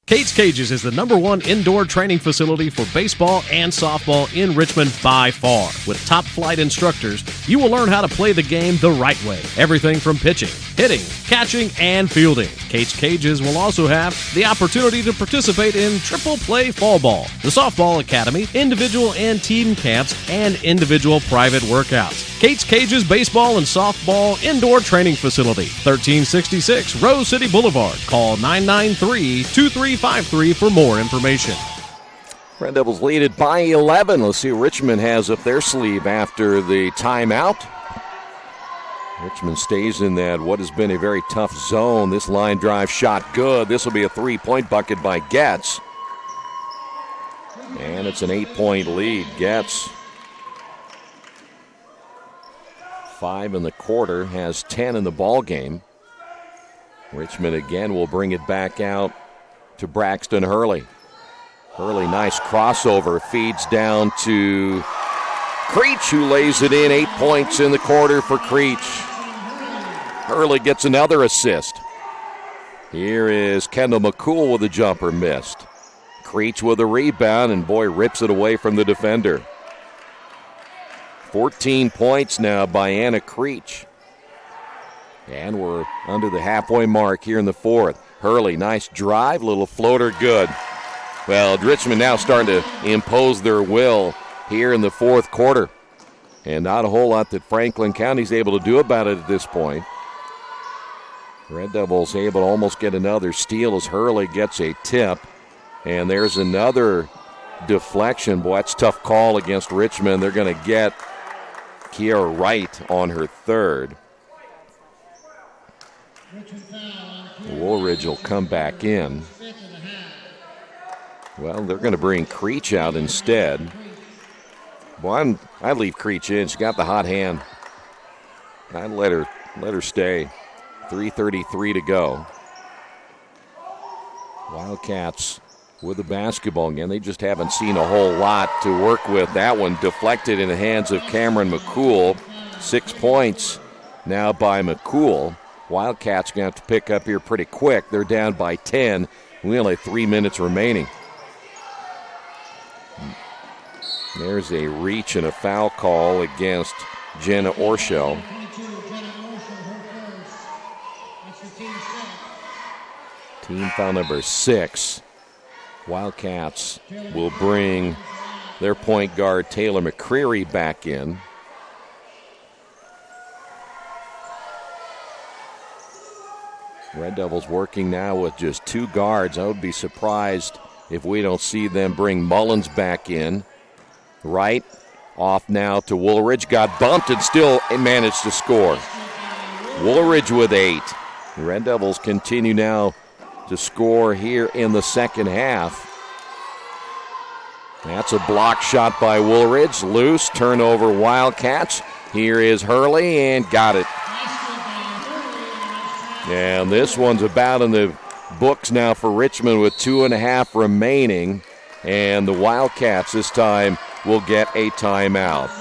Kate's Cages is the #1 indoor training facility for baseball and softball in Richmond by far. With top flight instructors, you will learn how to play the game the right way. Everything from pitching, hitting, catching, and fielding. Kate's Cages will also have the opportunity to participate in triple play fall ball, the softball academy, individual and team camps, and individual private workouts. Kate's Cages Baseball and Softball Indoor Training Facility, 1366 Rose City Boulevard. Call 993-2353 for more information. Red Devils lead it by 11. Let's see what Richmond has up their sleeve after the timeout. Richmond stays in that what has been a very tough zone. This line drive shot good. This will be a three-point bucket by Getz. And it's an 8-point lead. Getz, 5 in the quarter, has 10 in the ball game. Richmond again will bring it back out to Braxton Hurley. Hurley, nice crossover, feeds down to Creech, who lays it in. 8 points in the quarter for Creech. Hurley gets another assist. Here is Kendall McCool with a jumper missed. Creech with a rebound, and boy, rips it away from the defender. 14 points now by Anna Creech. And we're under the halfway mark here in the fourth. Hurley, nice drive, little floater, good. Well, Richmond now starting to impose their will here in the fourth quarter. And not a whole lot that Franklin County's able to do about it at this point. Red Devils able to almost get another steal as Hurley gets a tip. And there's another deflection. Boy, that's a tough call against Richmond. They're going to get Kiera Wright on her third. Woolridge will come back in. Well, they're going to bring Creech out instead. Boy, I'd leave Creech in. She got the hot hand. I'd let her stay. 3:33 to go. Wildcats with the basketball again. They just haven't seen a whole lot to work with. That one deflected in the hands of Cameron McCool. 6 points now by McCool. Wildcats going to have to pick up here pretty quick. They're down by 10. We only have 3 minutes remaining. There's a reach and a foul call against Jenna Orshell. Team foul number 6. Wildcats will bring their point guard Taylor McCreary back in. Red Devils working now with just 2 guards. I would be surprised if we don't see them bring Mullins back in. Wright off now to Woolridge. Got bumped and still managed to score. Woolridge with 8. The Red Devils continue now to score here in the second half. That's a block shot by Woolridge. Loose, turnover Wildcats. Here is Hurley, and got it. And this one's about in the books now for Richmond with 2.5 remaining. And the Wildcats this time will get a timeout.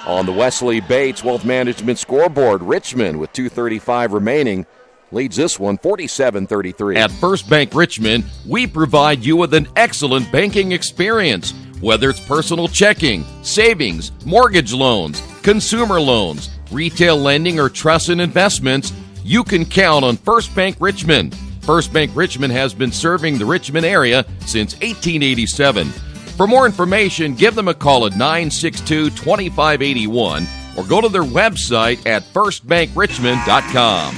On the Wesley Bates Wealth Management scoreboard, Richmond with 2:35 remaining leads this one 47-33. At First Bank Richmond, we provide you with an excellent banking experience. Whether it's personal checking, savings, mortgage loans, consumer loans, retail lending, or trust and investments, you can count on First Bank Richmond. First Bank Richmond has been serving the Richmond area since 1887. For more information, give them a call at 962-2581 or go to their website at firstbankrichmond.com.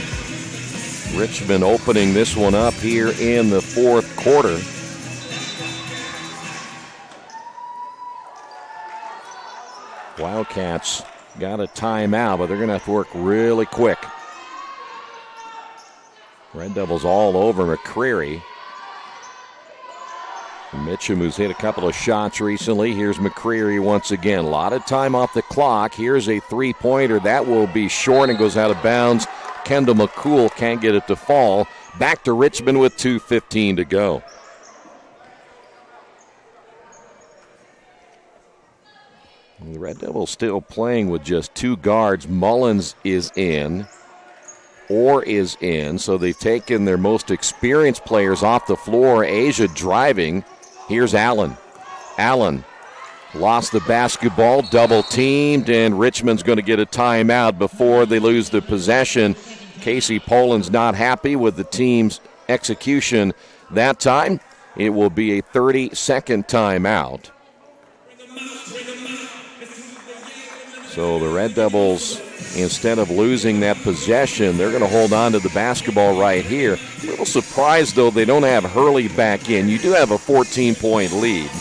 Richmond opening this one up here in the fourth quarter. Wildcats got a timeout, but they're going to have to work really quick. Red Devils all over McCreary. Mitchum, who's hit a couple of shots recently. Here's McCreary once again. A lot of time off the clock. Here's a three-pointer. That will be short and goes out of bounds. Kendall McCool can't get it to fall. Back to Richmond with 2:15 to go. The Red Devils still playing with just two guards. Mullins is in. Orr is in. So they've taken their most experienced players off the floor. Asia driving. Here's Allen. Allen lost the basketball, double teamed, and Richmond's going to get a timeout before they lose the possession. Casey Poland's not happy with the team's execution that time. It will be a 30-second timeout. So the Red Devils, instead of losing that possession, they're going to hold on to the basketball right here. A little surprised, though, they don't have Hurley back in. You do have a 14-point lead.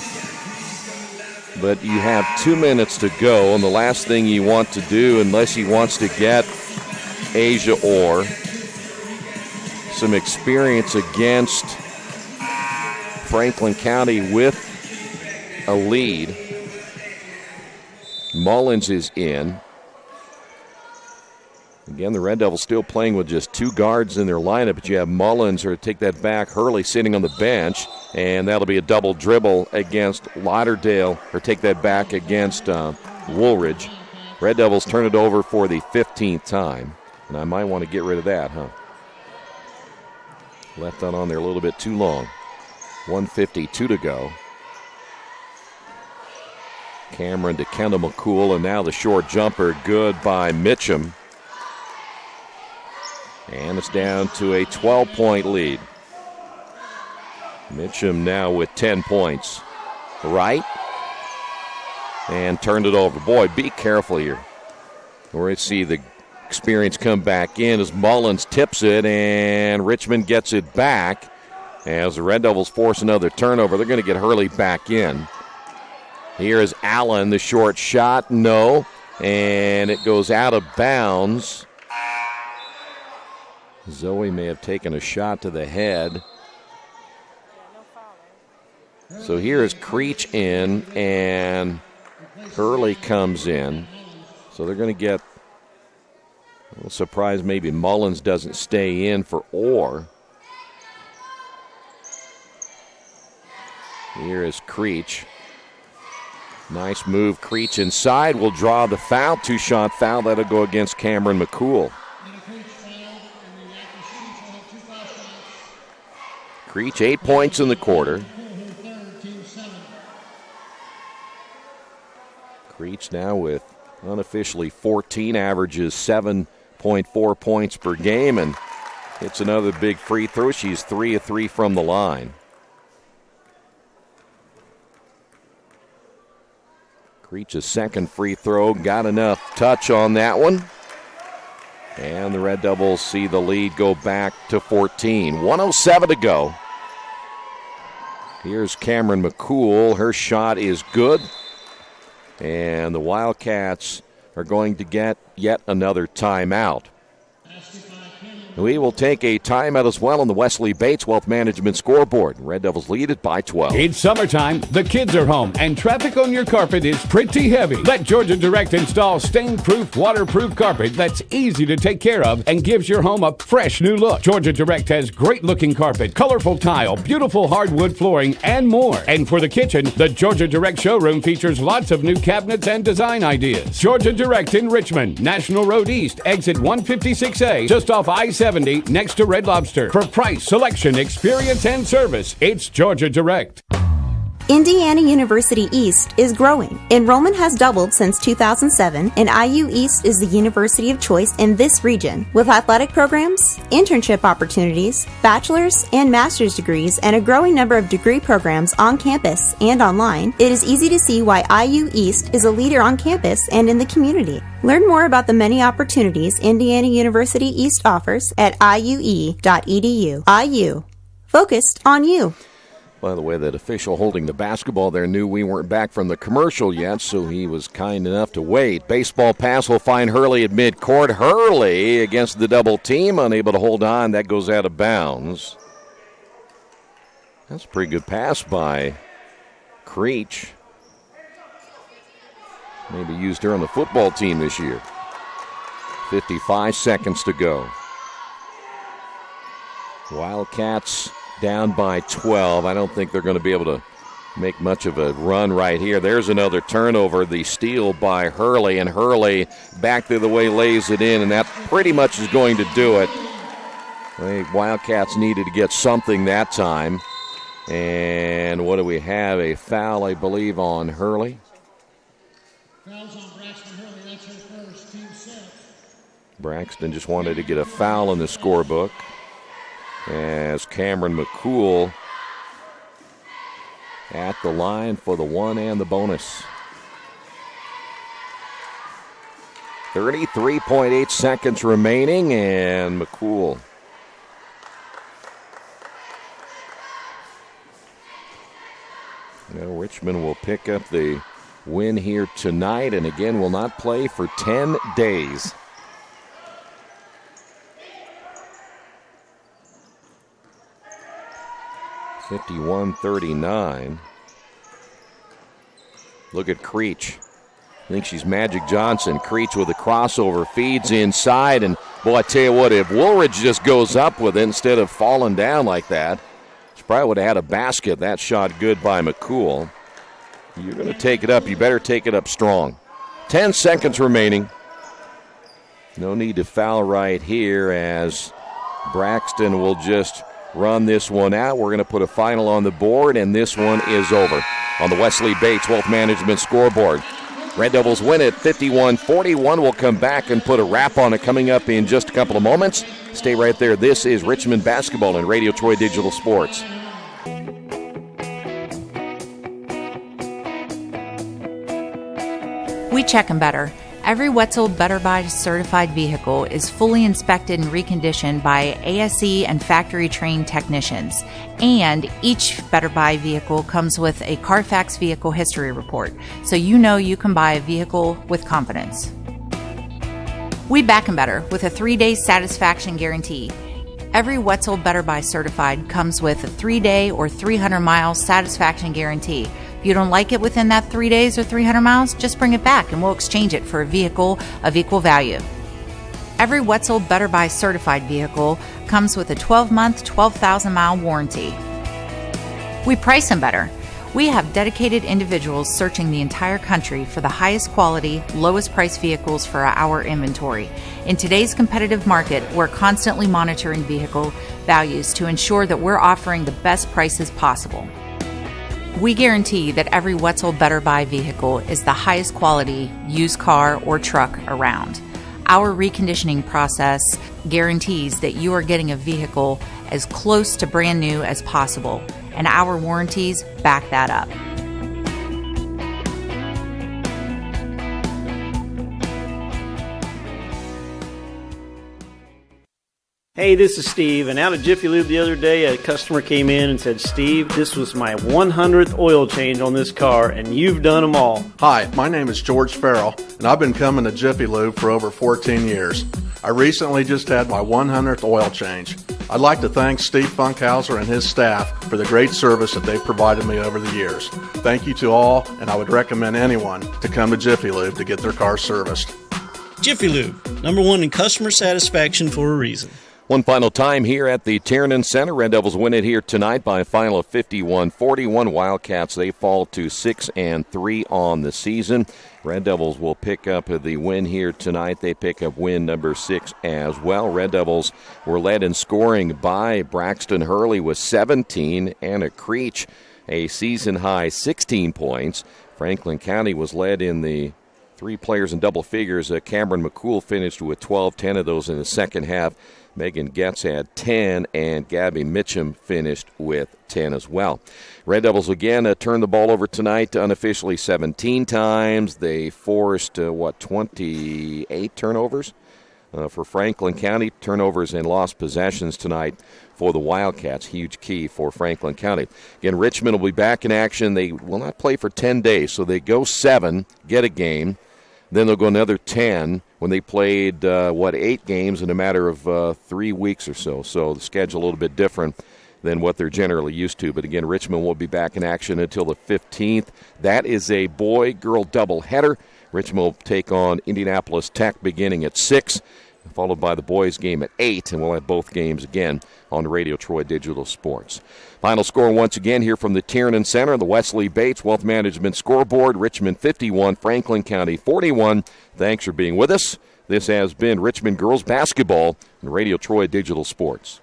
But you have 2 minutes to go, and the last thing you want to do, unless he wants to get Asia Orr some experience against Franklin County with a lead. Mullins is in. Again, the Red Devils still playing with just two guards in their lineup, but you have Mullins, or take that back, Hurley sitting on the bench, and that'll be a double dribble against Lauderdale, or take that back against Woolridge. Red Devils turn it over for the 15th time, and I might want to get rid of that, huh? Left that on there a little bit too long. 1:52 to go. Cameron to Kendall McCool, and now the short jumper, good by Mitchum. And it's down to a 12-point lead. Mitchum now with 10 points. Right. And turned it over. Boy, be careful here. We're going to see the experience come back in as Mullins tips it, and Richmond gets it back. As the Red Devils force another turnover, they're going to get Hurley back in. Here is Allen, the short shot. No. And it goes out of bounds. Zoe may have taken a shot to the head. So here is Creech in, and Hurley comes in. So they're going to get a little surprised maybe Mullins doesn't stay in for Orr. Here is Creech. Nice move. Creech inside will draw the foul. Two-shot foul. That'll go against Cameron McCool. Creech, 8 points in the quarter. Creech now with unofficially 14, averages 7.4 points per game, and hits another big free throw. She's 3 of 3 from the line. Creech's second free throw, got enough touch on that one. And the Red Devils see the lead go back to 14. 1:07 to go. Here's Cameron McCool. Her shot is good. And the Wildcats are going to get yet another timeout. We will take a timeout as well on the Wesley Bates Wealth Management scoreboard. Red Devils lead it by 12. It's summertime, the kids are home, and traffic on your carpet is pretty heavy. Let Georgia Direct install stain-proof, waterproof carpet that's easy to take care of and gives your home a fresh new look. Georgia Direct has great-looking carpet, colorful tile, beautiful hardwood flooring, and more. And for the kitchen, the Georgia Direct showroom features lots of new cabinets and design ideas. Georgia Direct in Richmond, National Road East, exit 156A, just off I-70, next to Red Lobster. For price, selection, experience, and service, it's Georgia Direct. Indiana University East is growing. Enrollment has doubled since 2007, and IU East is the university of choice in this region. With athletic programs, internship opportunities, bachelor's and master's degrees, and a growing number of degree programs on campus and online, it is easy to see why IU East is a leader on campus and in the community. Learn more about the many opportunities Indiana University East offers at iue.edu. IU. Focused on you. By the way, that official holding the basketball there knew we weren't back from the commercial yet, so he was kind enough to wait. Baseball pass will find Hurley at midcourt. Hurley against the double team, unable to hold on. That goes out of bounds. That's a pretty good pass by Creech. Maybe used her on the football team this year. 55 seconds to go. Wildcats down by 12. I don't think they're going to be able to make much of a run right here. There's another turnover, the steal by Hurley, and Hurley back the other way lays it in, and that pretty much is going to do it. The Wildcats needed to get something that time. And what do we have? A foul, I believe, on Hurley. Fouls on Braxton Hurley. That's her first. Team set. Braxton just wanted to get a foul in the scorebook, as Cameron McCool at the line for the one and the bonus. 33.8 seconds remaining, and McCool. Now Richmond will pick up the win here tonight, and again will not play for 10 days. (51-39). Look at Creech. I think she's Magic Johnson. Creech with a crossover, feeds inside, and boy, I tell you what, if Woolridge just goes up with it instead of falling down like that, she probably would have had a basket. That shot good by McCool. You're going to take it up. You better take it up strong. 10 seconds remaining. No need to foul right here, as Braxton will just run this one out. We're going to put a final on the board, and this one is over on the Wesley Bates Wealth Management scoreboard. Red Devils win it 51-41. We'll come back and put a wrap on it coming up in just a couple of moments. Stay right there. This is Richmond Basketball and Radio Troy Digital Sports. We check them better. Every Wetzel Better Buy certified vehicle is fully inspected and reconditioned by ASE and factory-trained technicians. And each Better Buy vehicle comes with a Carfax vehicle history report, so you know you can buy a vehicle with confidence. We back 'em better with a 3-day satisfaction guarantee. Every Wetzel Better Buy certified comes with a 3-day or 300-mile satisfaction guarantee. If you don't like it within that 3 days or 300 miles, just bring it back and we'll exchange it for a vehicle of equal value. Every Wetzel Better Buy certified vehicle comes with a 12-month, 12,000-mile warranty. We price them better. We have dedicated individuals searching the entire country for the highest quality, lowest price vehicles for our inventory. In today's competitive market, we're constantly monitoring vehicle values to ensure that we're offering the best prices possible. We guarantee that every Wetzel Better Buy vehicle is the highest quality used car or truck around. Our reconditioning process guarantees that you are getting a vehicle as close to brand new as possible, and our warranties back that up. Hey, this is Steve, and out at Jiffy Lube the other day, a customer came in and said, Steve, this was my 100th oil change on this car, and you've done them all. Hi, my name is George Farrell, and I've been coming to Jiffy Lube for over 14 years. I recently just had my 100th oil change. I'd like to thank Steve Funkhauser and his staff for the great service that they've provided me over the years. Thank you to all, and I would recommend anyone to come to Jiffy Lube to get their car serviced. Jiffy Lube, #1 in customer satisfaction for a reason. One final time here at the Tiernan Center. Red Devils win it here tonight by a final of 51-41. Wildcats, they fall to 6-3 on the season. Red Devils will pick up the win here tonight. They pick up win number 6 as well. Red Devils were led in scoring by Braxton Hurley with 17, Anna Creech a season-high 16 points. Franklin County was led in the 3 players in double figures. Cameron McCool finished with 12, 10 of those in the second half. Megan Getz had 10, and Gabby Mitchum finished with 10 as well. Red Devils again turned the ball over tonight unofficially 17 times. They forced, 28 turnovers for Franklin County. Turnovers and lost possessions tonight for the Wildcats. Huge key for Franklin County. Again, Richmond will be back in action. They will not play for 10 days, so they go 7, get a game. Then they'll go another 10 when they played, 8 games in a matter of 3 weeks or so. So the schedule a little bit different than what they're generally used to. But again, Richmond will be back in action until the 15th. That is a boy-girl doubleheader. Richmond will take on Indianapolis Tech beginning at 6, followed by the boys' game at 8, and we'll have both games again on Radio Troy Digital Sports. Final score once again here from the Tiernan Center, the Wesley Bates Wealth Management scoreboard. Richmond 51, Franklin County 41. Thanks for being with us. This has been Richmond Girls Basketball on Radio Troy Digital Sports.